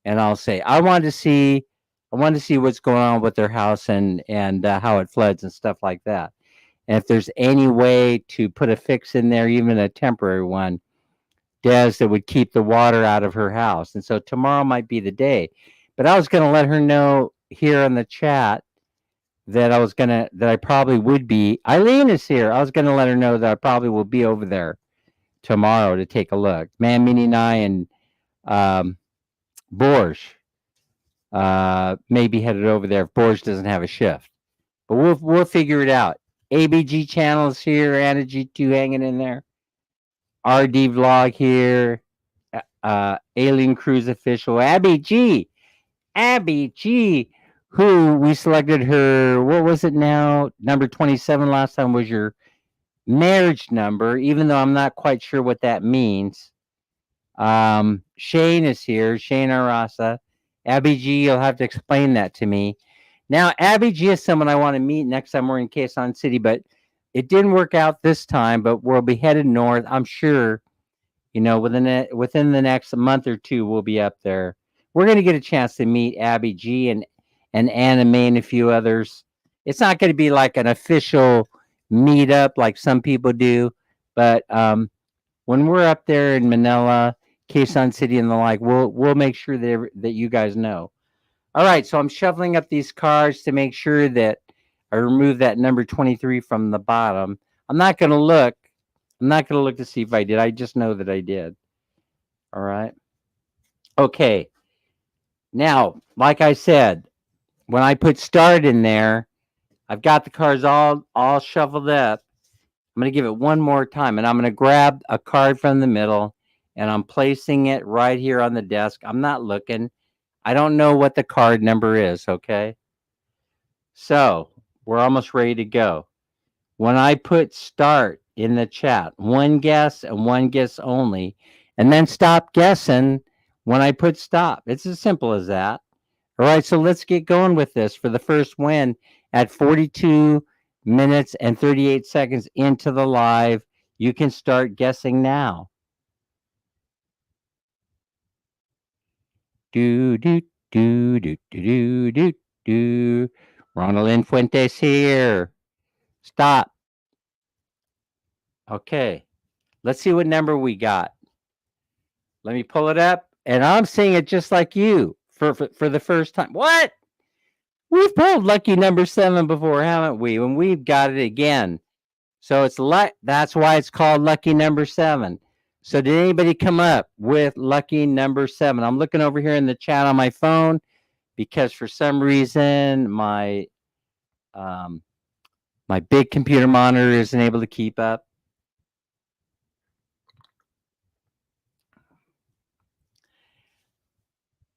and I'll say, I want to see what's going on with their house and how it floods and stuff like that. And if there's any way to put a fix in there, even a temporary one, Des, that would keep the water out of her house. And so tomorrow might be the day. But I was going to let her know here in the chat that I probably would be. Eileen is here. I was going to let her know that I probably will be over there tomorrow to take a look. Man, Mini and I and Borge may be headed over there if Borge doesn't have a shift. But we'll figure it out. ABG channel is here. Anna G2 hanging in there. RD vlog here. Alien Cruise official. Abby G, who we selected her, what was it now? Number 27 last time was your marriage number, even though I'm not quite sure what that means. Shane is here. Shane Arasa. Abby G, you'll have to explain that to me. Now, Abby G is someone I want to meet next time we're in Quezon City, but it didn't work out this time, but we'll be headed north. I'm sure, within the next month or two, we'll be up there. we're going to get a chance to meet Abby G and Anna May and a few others. It's not going to be like an official meetup like some people do, but when we're up there in Manila, Quezon City, and the like, we'll make sure that you guys know. All right, so I'm shuffling up these cards to make sure that I remove that number 23 from the bottom. I'm not going to look. I'm not going to look to see if I did. I just know that I did. All right. Okay. Now, like I said, when I put start in there, I've got the cards all shuffled up. I'm going to give it one more time, and I'm going to grab a card from the middle, and I'm placing it right here on the desk. I'm not looking. I don't know what the card number is, okay? So we're almost ready to go. When I put start in the chat, one guess and one guess only, and then stop guessing when I put stop. It's as simple as that. All right, so let's get going with this for the first win at 42 minutes and 38 seconds into the live. You can start guessing now. Do, do, do, do, do, do, do. Ronaldin Fuentes here. Stop. Okay, let's see what number we got. Let me pull it up, and I'm seeing it just like you for the first time. What? We've pulled lucky number 7 before, haven't we? And we've got it again. So it's that's why it's called lucky number 7. So did anybody come up with lucky number 7? I'm looking over here in the chat on my phone because for some reason my my big computer monitor isn't able to keep up.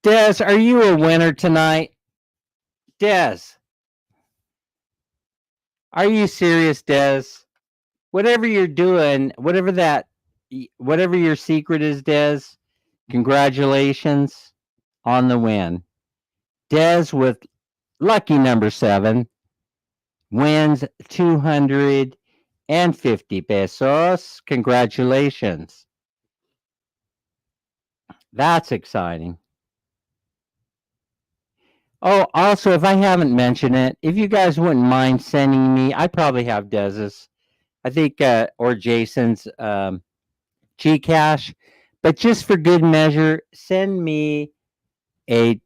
Des, are you a winner tonight? Des, are you serious, Des? Whatever you're doing, whatever your secret is, Des, congratulations on the win. Des with lucky number 7 wins 250 pesos. Congratulations. That's exciting. Oh, also, if I haven't mentioned it, if you guys wouldn't mind sending me, I probably have Dez's, I think, or Jason's GCASH, but just for good measure, send me a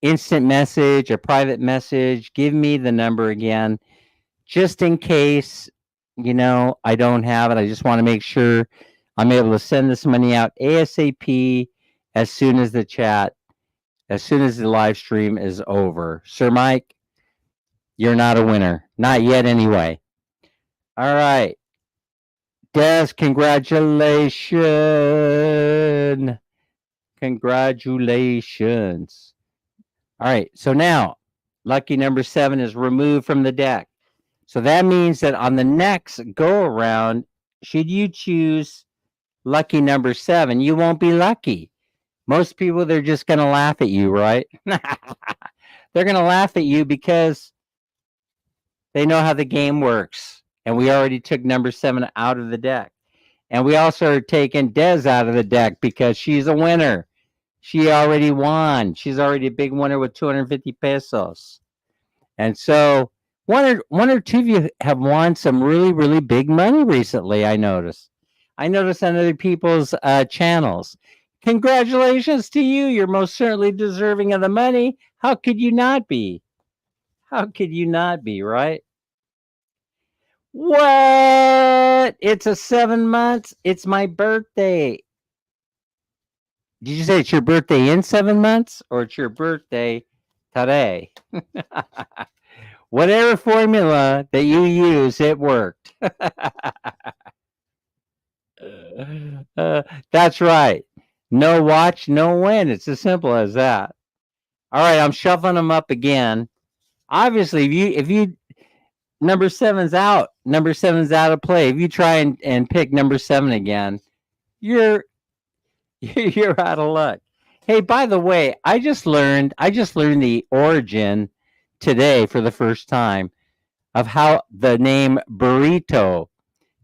instant message, a private message. Give me the number again, just in case, I don't have it. I just want to make sure I'm able to send this money out ASAP as soon as the live stream is over. Sir Mike, you're not a winner. Not yet, anyway. All right. Des, congratulations. Congratulations. All right. So now, lucky number 7 is removed from the deck. So that means that on the next go around, should you choose lucky number 7, you won't be lucky. Most people, they're just going to laugh at you, right? They're going to laugh at you because they know how the game works. And we already took number 7 out of the deck. And we also are taking Des out of the deck because she's a winner. She already won. She's already a big winner with 250 pesos. And so one or two of you have won some really, really big money recently, I noticed. I noticed on other people's channels. Congratulations to you. You're most certainly deserving of the money. How could you not be? How could you not be, right? What? It's a 7 months? It's my birthday. Did you say it's your birthday in 7 months or it's your birthday today? Whatever formula that you use, it worked. That's right. No watch, no win. It's as simple as that. All right, I'm shuffling them up again. Obviously, if you number 7's out, number 7's out of play. If you try and pick number 7 again, you're out of luck. Hey, by the way, I just learned the origin today for the first time of how the name burrito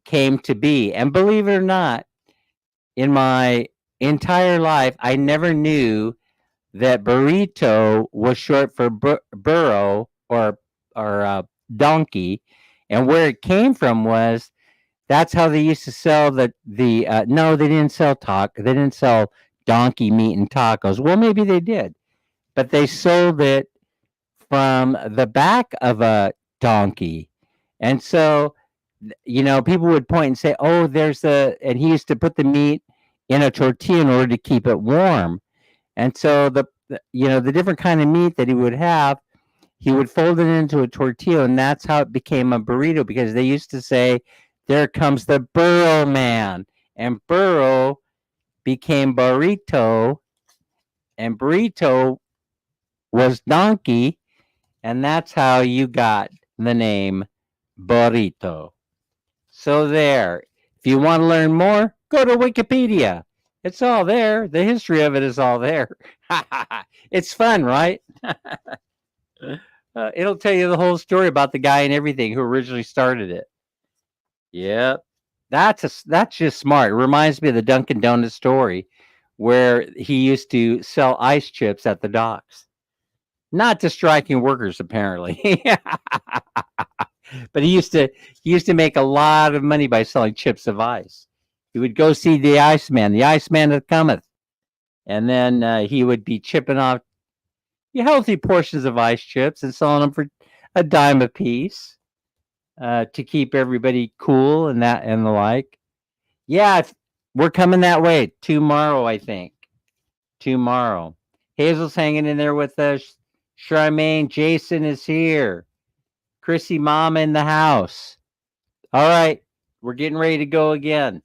came to be. And believe it or not, in my entire life, I never knew that burrito was short for burro or donkey, and where it came from was that's how they used to sell the no, they didn't sell they didn't sell donkey meat and tacos. Well, maybe they did, but they sold it from the back of a donkey. And so, people would point and say, "Oh, there's and he used to put the meat in a tortilla in order to keep it warm. And so the different kind of meat that he would have, he would fold it into a tortilla, and that's how it became a burrito, because they used to say, "There comes the burro man," and burro became burrito, and burrito was donkey, and that's how you got the name burrito. So there. If you want to learn more, go to Wikipedia. It's all there. The history of it is all there. It's fun, right? It'll tell you the whole story about the guy and everything who originally started it. Yep. That's just smart. It reminds me of the Dunkin' Donuts story where he used to sell ice chips at the docks. Not to striking workers, apparently. But he used to make a lot of money by selling chips of ice. He would go see the Iceman that cometh, and then he would be chipping off healthy portions of ice chips and selling them for a dime a piece to keep everybody cool and the like. Yeah, we're coming that way tomorrow, I think. Tomorrow. Hazel's hanging in there with us. Charmaine, Jason is here. Chrissy Mama in the house. All right, we're getting ready to go again.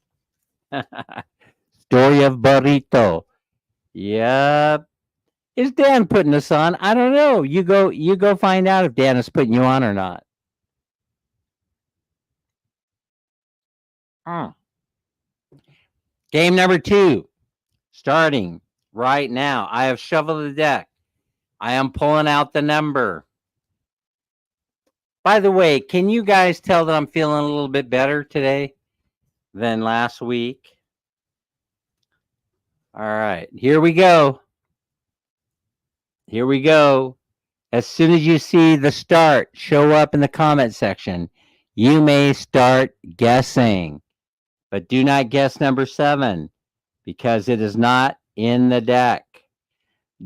Story of burrito. Yep. Is Dan putting us on? I don't know. You go find out if Dan is putting you on or not. Game number 2. Starting right now. I have shuffled the deck. I am pulling out the number. By the way, can you guys tell that I'm feeling a little bit better today than last week? All right, here we go. Here we go. As soon as you see the start show up in the comment section, you may start guessing. But do not guess number 7 because it is not in the deck.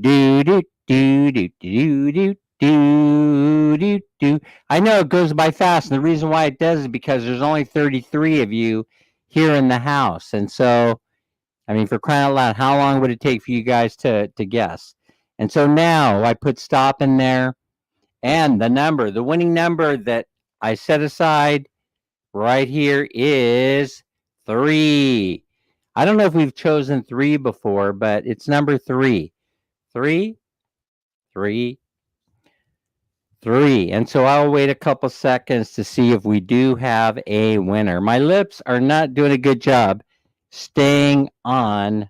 Do do do do do do do do do. I know it goes by fast, and the reason why it does is because there's only 33 of you here in the house, and so, I mean, for crying out loud, how long would it take for you guys to guess? And so now I put stop in there, and the winning number that I set aside right here is 3. I don't know if we've chosen 3 before, but it's number 3. 3, 3, 3. And so I'll wait a couple seconds to see if we do have a winner. My lips are not doing a good job staying on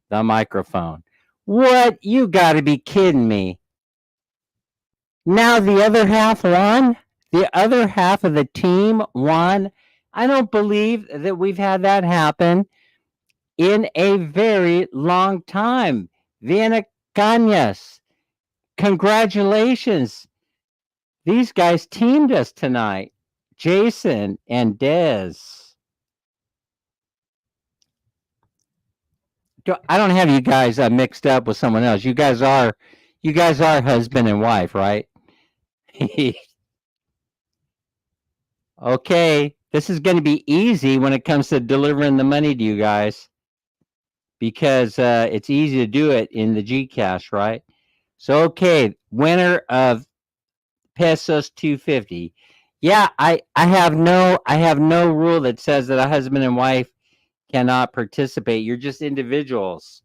the microphone. What? You got to be kidding me. Now the other half won? The other half of the team won? I don't believe that we've had that happen in a very long time. Vienna Cañas, congratulations. These guys teamed us tonight. Jason and Dez. I don't have you guys mixed up with someone else. You guys are husband and wife, right? Okay, this is going to be easy when it comes to delivering the money to you guys, because it's easy to do it in the GCASH, right? So, okay, winner of pesos 250. Yeah, I have no rule that says that a husband and wife cannot participate. You're just individuals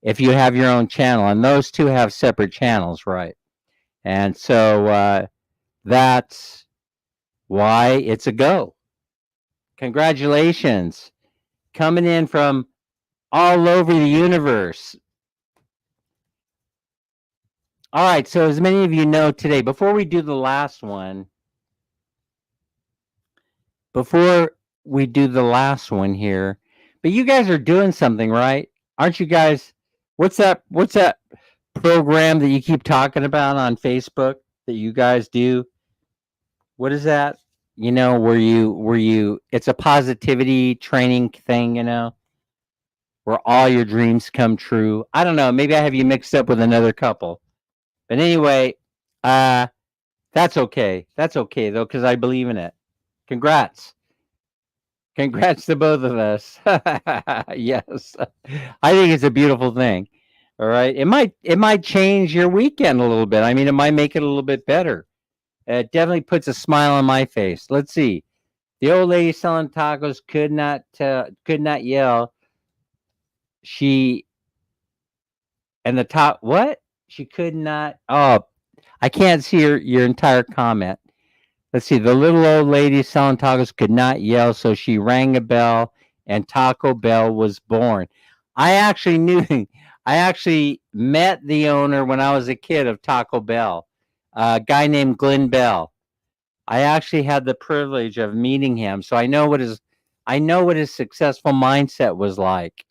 if you have your own channel, and those two have separate channels, right? And so that's why it's a go. Congratulations. Coming in from all over the universe. All right, so as many of you know today, before we do the last one here, but you guys are doing something, right? Aren't you guys? What's up? program that you keep talking about on Facebook that you guys do? What is that? Where you it's a positivity training thing, where all your dreams come true. I don't know, maybe I have you mixed up with another couple. But anyway, uh that's okay. That's okay though, because I believe in it. Congrats. Congrats to both of us. Yes. I think it's a beautiful thing. All right. It might change your weekend a little bit. I mean, it might make it a little bit better. It definitely puts a smile on my face. Let's see. The old lady selling tacos could not yell. She and the top what? She could not. Oh, I can't see your entire comment. Let's see. The little old lady selling tacos could not yell, so she rang a bell, and Taco Bell was born. I actually knew. I actually met the owner when I was a kid of Taco Bell, a guy named Glenn Bell. I actually had the privilege of meeting him, so I know what his successful mindset was like,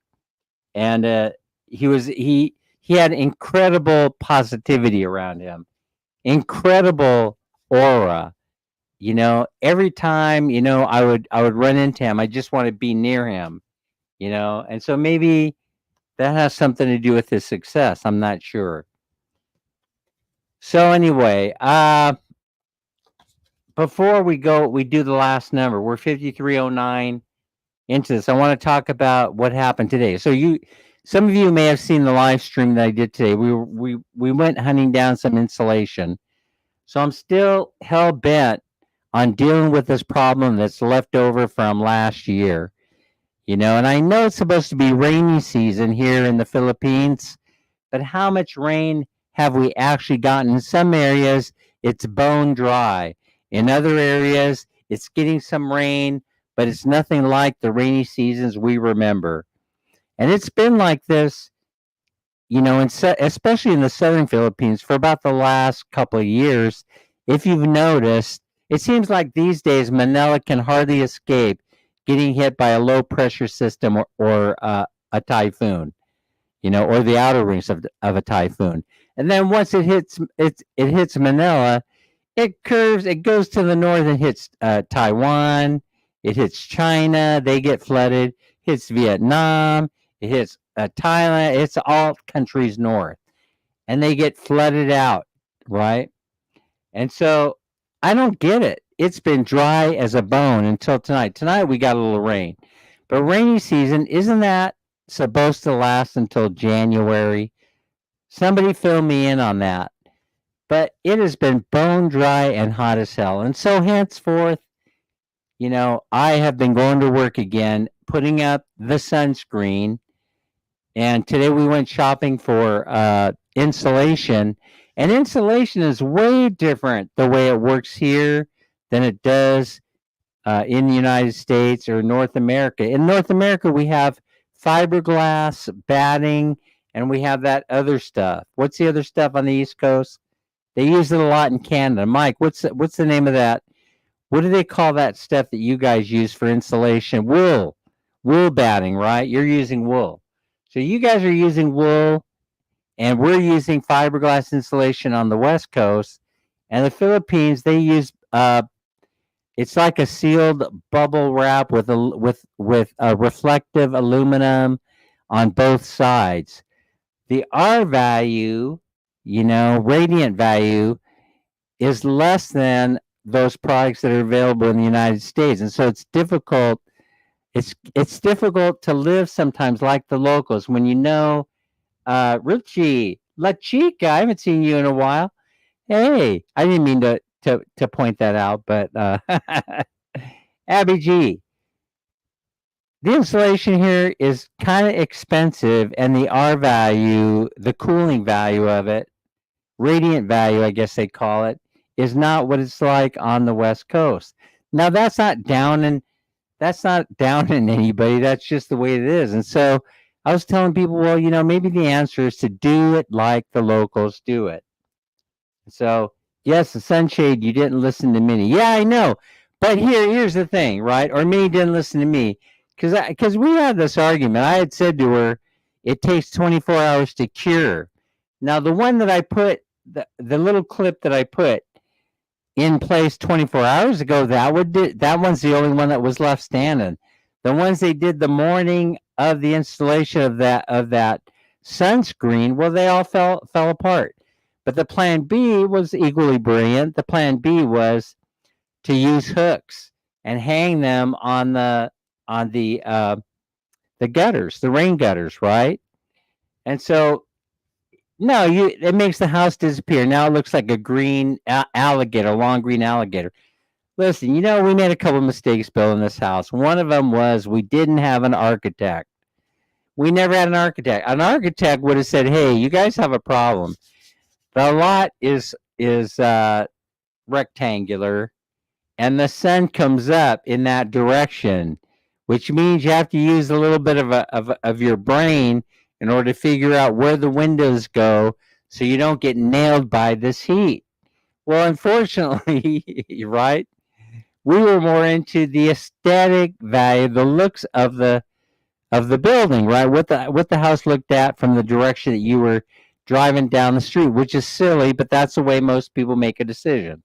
and he had incredible positivity around him, incredible aura. Every time I would run into him, I just want to be near him. And so maybe that has something to do with his success. I'm not sure. So anyway, before we do the last number. We're 5309 into this. I want to talk about what happened today. So some of you may have seen the live stream that I did today. We went hunting down some insulation. So I'm still hell bent on dealing with this problem that's left over from last year. And I know it's supposed to be rainy season here in the Philippines, but how much rain have we actually gotten? In some areas, it's bone dry. In other areas, it's getting some rain, but it's nothing like the rainy seasons we remember. And it's been like this, especially in the southern Philippines for about the last couple of years. If you've noticed, it seems like these days Manila can hardly escape getting hit by a low pressure system or a typhoon, or the outer rings of a typhoon. And then once it hits Manila, it curves, it goes to the north and hits Taiwan, it hits China, they get flooded, hits Vietnam, it hits Thailand, it's all countries north, and they get flooded out, right? And so I don't get it. It's been dry as a bone until tonight. Tonight we got a little rain. But rainy season, isn't that supposed to last until January? Somebody fill me in on that. But it has been bone dry and hot as hell. And so henceforth, I have been going to work again, putting up the sunscreen. And today we went shopping for insulation. And insulation is way different the way it works here than it does in the United States or North America. In North America, we have fiberglass, batting, and we have that other stuff. What's the other stuff on the East Coast? They use it a lot in Canada. Mike, what's the name of that? What do they call that stuff that you guys use for insulation? Wool batting, right? You're using wool. So you guys are using wool, and we're using fiberglass insulation on the West Coast. And the Philippines, they use it's like a sealed bubble wrap with a reflective aluminum on both sides. The R value, radiant value, is less than those products that are available in the United States, and so it's difficult. It's difficult to live sometimes like the locals when Richie La Chica. I haven't seen you in a while. Hey, I didn't mean to point that out, but Abby G. The insulation here is kind of expensive, and the R value, the cooling value of it, radiant value, I guess they call it, is not what it's like on the West Coast. Now that's not downing anybody. That's just the way it is. And so I was telling people, well, maybe the answer is to do it like the locals do it. So yes, the sunshade, you didn't listen to Minnie. Yeah, I know. But here's the thing, right? Or Minnie didn't listen to me. Because we had this argument. I had said to her, it takes 24 hours to cure. Now the one that I put, the little clip that I put in place 24 hours ago, that one's the only one that was left standing. The ones they did the morning of the installation of that sunscreen, well, they all fell apart. But the plan B was equally brilliant. The plan B was to use hooks and hang them on the gutters, the rain gutters, right? And so no, it makes the house disappear. Now it looks like a green alligator, long green alligator. Listen, we made a couple mistakes building this house. One of them was we didn't have an architect. We never had an architect. An architect would have said, "Hey, you guys have a problem. The lot is rectangular, and the sun comes up in that direction, which means you have to use a little bit of your brain in order to figure out where the windows go so you don't get nailed by this heat." Well, unfortunately, right, we were more into the aesthetic value, the looks of the building, right? What the house looked at from the direction that you were driving down the street, which is silly, but that's the way most people make a decision.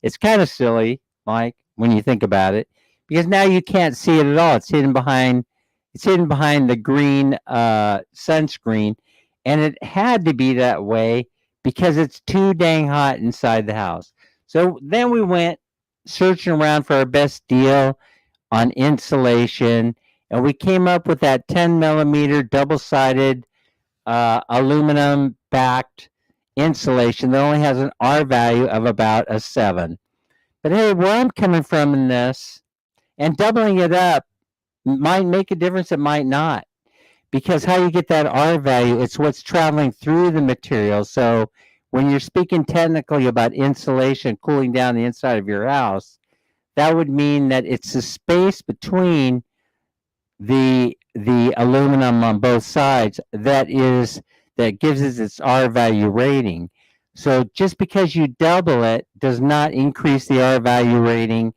It's kind of silly, Mike, when you think about it, because now you can't see it at all. It's hidden behind the green sunscreen, and it had to be that way because it's too dang hot inside the house. So then we went searching around for our best deal on insulation, and we came up with that 10 millimeter double-sided aluminum backed insulation that only has an R value of about a 7. But hey, where I'm coming from in this, and doubling it up might make a difference, it might not. Because how you get that R value, it's what's traveling through the material. So when you're speaking technically about insulation cooling down the inside of your house, that would mean that it's the space between the aluminum on both sides that gives it its R value rating. So just because you double it does not increase the R value rating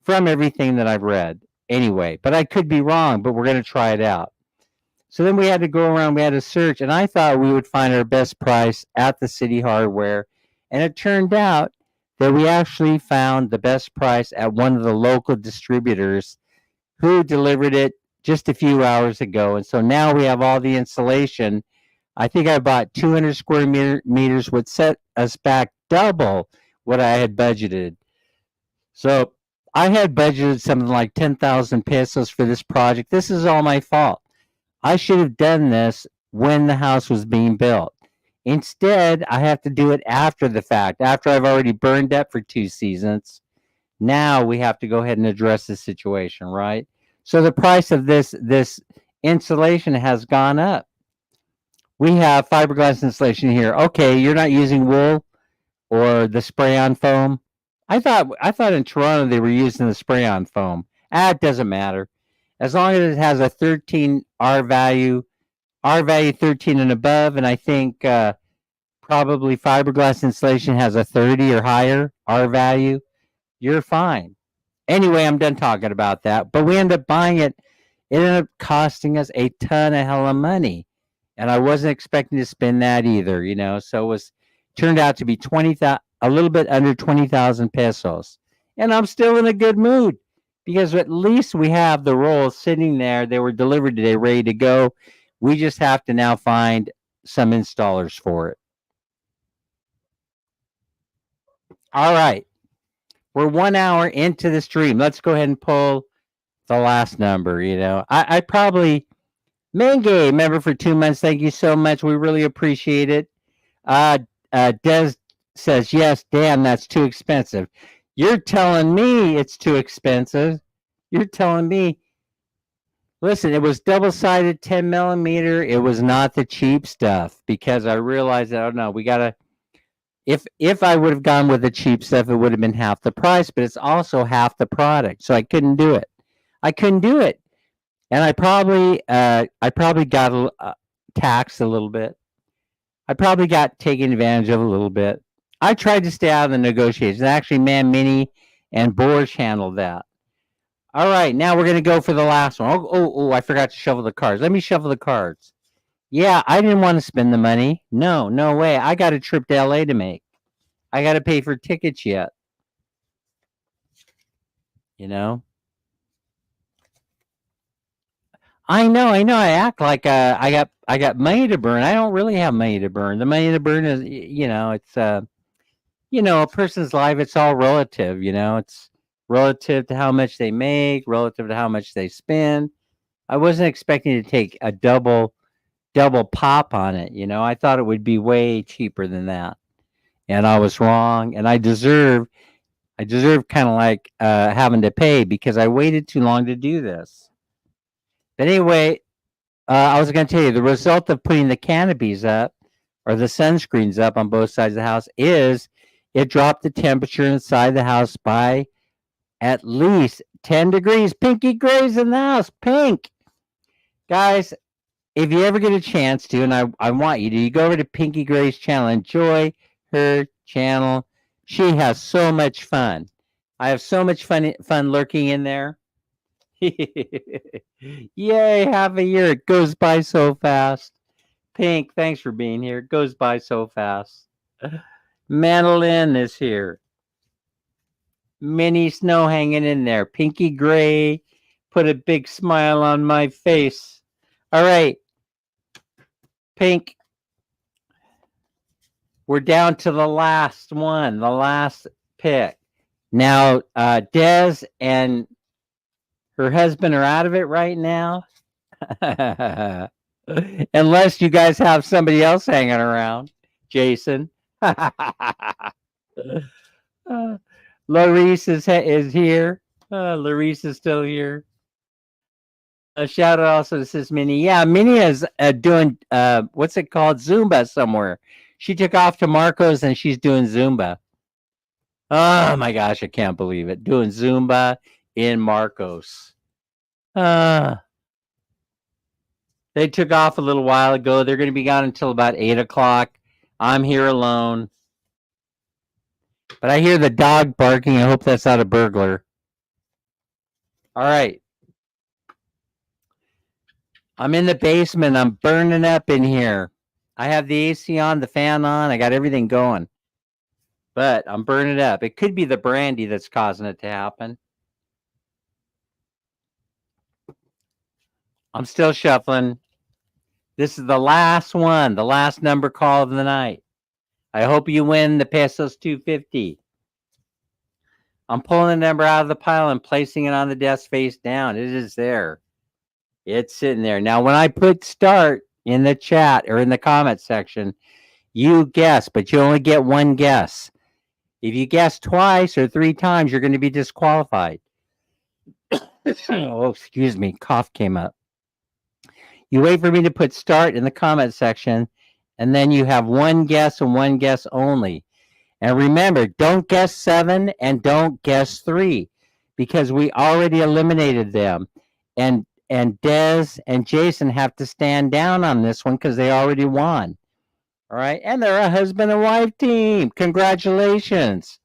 from everything that I've read. Anyway, but I could be wrong, but we're going to try it out. So then we had to go around, we had to search, and I thought we would find our best price at the City Hardware. And it turned out that we actually found the best price at one of the local distributors who delivered it just a few hours ago. And so now we have all the insulation. I think I bought 200 square meters, would set us back double what I had budgeted. So I had budgeted something like 10,000 pesos for this project. This is all my fault. I should have done this when the house was being built. Instead, I have to do it after the fact, after I've already burned up for 2 seasons. Now we have to go ahead and address the situation, right? So the price of this insulation has gone up. We have fiberglass insulation here. Okay, you're not using wool or the spray-on foam. I thought in Toronto they were using the spray-on foam. It doesn't matter. As long as it has a 13 R value 13 and above, and I think probably fiberglass insulation has a 30 or higher R value, you're fine. Anyway, I'm done talking about that. But we ended up buying it. It ended up costing us a ton of hella money. And I wasn't expecting to spend that either, So it turned out to be a little bit under 20,000 pesos. And I'm still in a good mood because at least we have the rolls sitting there. They were delivered today, ready to go. We just have to now find some installers for it. All right. We're 1 hour into the stream. Let's go ahead and pull the last number. I probably, Menge, member for 2 months. Thank you so much. We really appreciate it. Des says, yes, damn, that's too expensive. You're telling me it's too expensive. You're telling me. Listen, it was double-sided 10 millimeter. It was not the cheap stuff because I realized that, oh no, we got to, if I would have gone with the cheap stuff, it would have been half the price, but it's also half the product. So I couldn't do it. And I probably got taxed a little bit. I probably got taken advantage of a little bit. I tried to stay out of the negotiations. Actually, Man Mini and Borge handled that. All right, now we're going to go for the last one. Oh, I forgot to shuffle the cards. Let me shuffle the cards. Yeah, I didn't want to spend the money. No, no way. I got a trip to LA to make. I got to pay for tickets yet. You know. I know. I act like I got money to burn. I don't really have money to burn. The money to burn is, it's a person's life. It's all relative. It's relative to how much they make, relative to how much they spend. I wasn't expecting to take a double pop on it. I thought it would be way cheaper than that, and I was wrong. And I deserve kind of like having to pay because I waited too long to do this. But anyway, I was going to tell you the result of putting the canopies up or the sunscreens up on both sides of the house is it dropped the temperature inside the house by at least 10 degrees. Pinky Gray's in the house. Pink. Guys, if you ever get a chance to, and I want you to, you go over to Pinky Gray's channel. Enjoy her channel. She has so much fun. I have so much fun lurking in there. Yay, half a year. It goes by so fast. Pink, thanks for being here. It goes by so fast. Madeline is here. Minnie Snow hanging in there. Pinky Gray put a big smile on my face. All right. Pink. We're down to the last one, the last pick. Now, Des and her husband are out of it right now. Unless you guys have somebody else hanging around. Jason. Larice is here. Larice is still here. A shout out also to Sis Minnie. Yeah, Minnie is doing, what's it called? Zumba somewhere. She took off to Marcos and she's doing Zumba. Oh my gosh, I can't believe it. Doing Zumba in Marcos. They took off a little while ago. They're going to be gone until about 8 o'clock. I'm here alone. But I hear the dog barking. I hope that's not a burglar. All right. I'm in the basement. I'm burning up in here. I have the AC on, the fan on. I got everything going. But I'm burning up. It could be the brandy that's causing it to happen. I'm still shuffling. This is the last one, the last number call of the night. I hope you win the pesos 250. I'm pulling the number out of the pile and placing it on the desk face down. It is there. It's sitting there. Now, when I put start in the chat or in the comment section, you guess, but you only get one guess. If you guess twice or 3 times, you're going to be disqualified. Oh, excuse me. Cough came up. You wait for me to put start in the comment section, and then you have one guess and one guess only. And remember, don't guess 7 and don't guess 3 because we already eliminated them. And Des and Jason have to stand down on this one because they already won. All right. And they're a husband and wife team. Congratulations.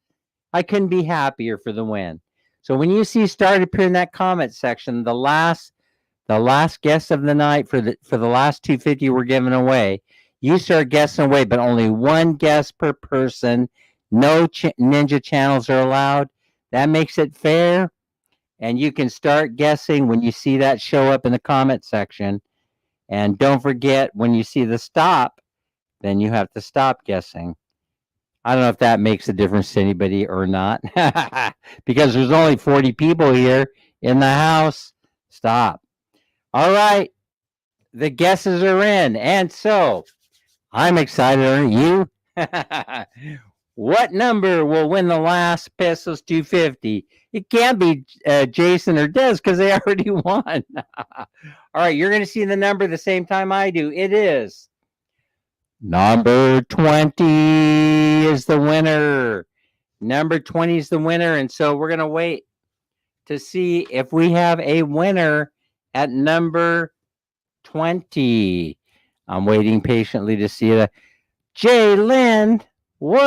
I couldn't be happier for the win. So when you see start appear in that comment section, the last guess of the night for the last 250 we're giving away, you start guessing away, but only one guess per person. No ninja channels are allowed. That makes it fair. And you can start guessing when you see that show up in the comment section. And don't forget, when you see the stop, then you have to stop guessing. I don't know if that makes a difference to anybody or not. Because there's only 40 people here in the house. Stop. All right. The guesses are in. And so, I'm excited, aren't you? What number will win the last pesos 250? It can't be Jason or Des because they already won. All right, you're going to see the number the same time I do. It is number 20 is the winner. Number 20 is the winner, and so we're going to wait to see if we have a winner at number 20. I'm waiting patiently to see that. Jay Lynn. What?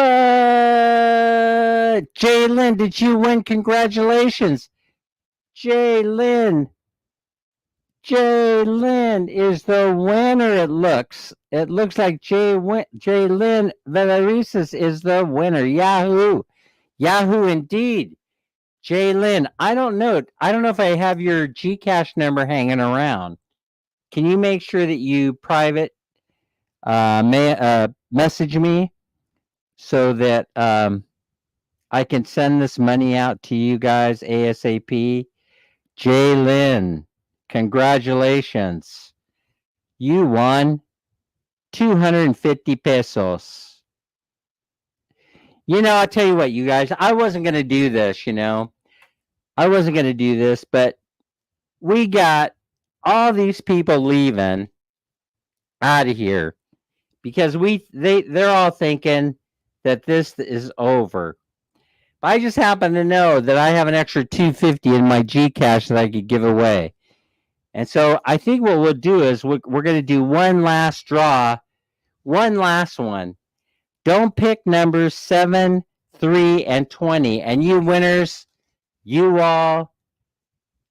Jay Lynn, did you win? Congratulations. Jay Lynn. Lynn is the winner. It looks. It looks like Lynn Villarices is the winner. Yahoo. Yahoo indeed. Lynn. I don't know. I don't know if I have your GCASH number hanging around. Can you make sure that you private message me so that I can send this money out to you guys ASAP? Lynn, congratulations. You won 250 pesos. I'll tell you what, you guys, I wasn't going to do this, I wasn't going to do this, but we got all these people leaving out of here because they're all thinking that this is over. But I just happen to know that I have an extra 250 in my GCash that I could give away. And so I think what we'll do is we're going to do one last draw, one last one. Don't pick numbers 7, 3, and 20. And you winners, you all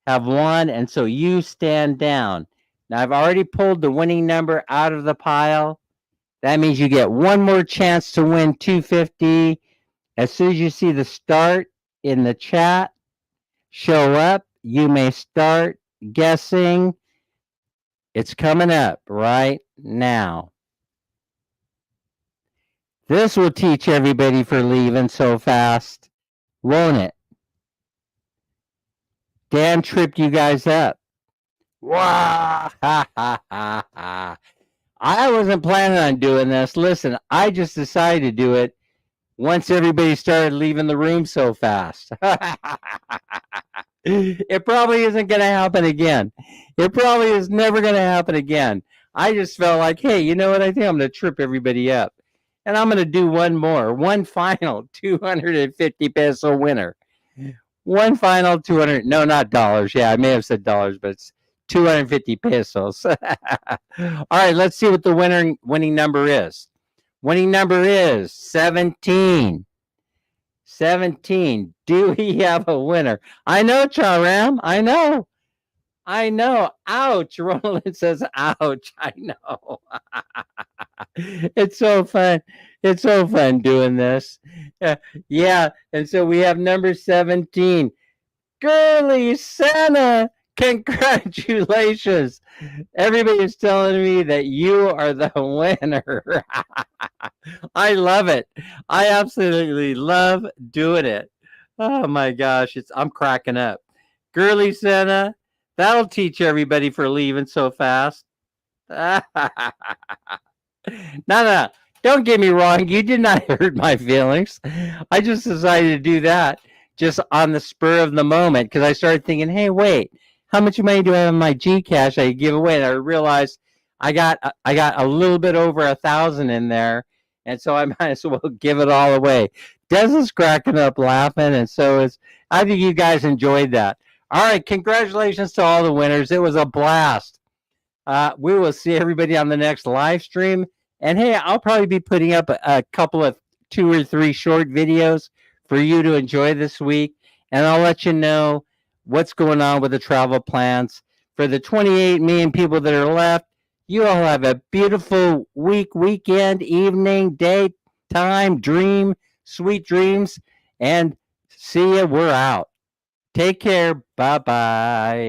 have won, and so you stand down. Now, I've already pulled the winning number out of the pile. That means you get one more chance to win 250. As soon as you see the start in the chat show up, you may start guessing. It's coming up right now. This will teach everybody for leaving so fast, won't it? Dan tripped you guys up. Wow! Ha ha ha ha. I wasn't planning on doing this. Listen, I just decided to do it once everybody started leaving the room so fast. It probably isn't going to happen again. It probably is never going to happen again. I just felt like, hey, you know what? I think I'm going to trip everybody up. And I'm going to do one more, one final 250 peso winner. One final 200, no, not dollars. Yeah, I may have said dollars, but it's 250 pesos. All right, let's see what the winning number is. Winning number is 17. 17. Do we have a winner? I know, Charam. I know. Ouch. Roland says, ouch. I know. It's so fun. It's so fun doing this. Yeah. And so we have number 17. Girly Santa. Congratulations. Everybody is telling me that you are the winner. I love it. I absolutely love doing it. Oh my gosh, I'm cracking up. Girly Santa, that'll teach everybody for leaving so fast. No, don't get me wrong. You did not hurt my feelings. I just decided to do that just on the spur of the moment because I started thinking, hey, wait, how much money do I have in my GCash I give away? And I realized I got a little bit over 1,000 in there, and so I might as well give it all away. Des is cracking up laughing, and so is. I think you guys enjoyed that. All right, congratulations to all the winners. It was a blast. We will see everybody on the next live stream. And hey, I'll probably be putting up a couple of 2 or 3 short videos for you to enjoy this week, and I'll let you know what's going on with the travel plans. For the 28 million people that are left, you all have a beautiful weekend, evening, day, time, dream, sweet dreams, and see ya. We're out. Take care. Bye-bye.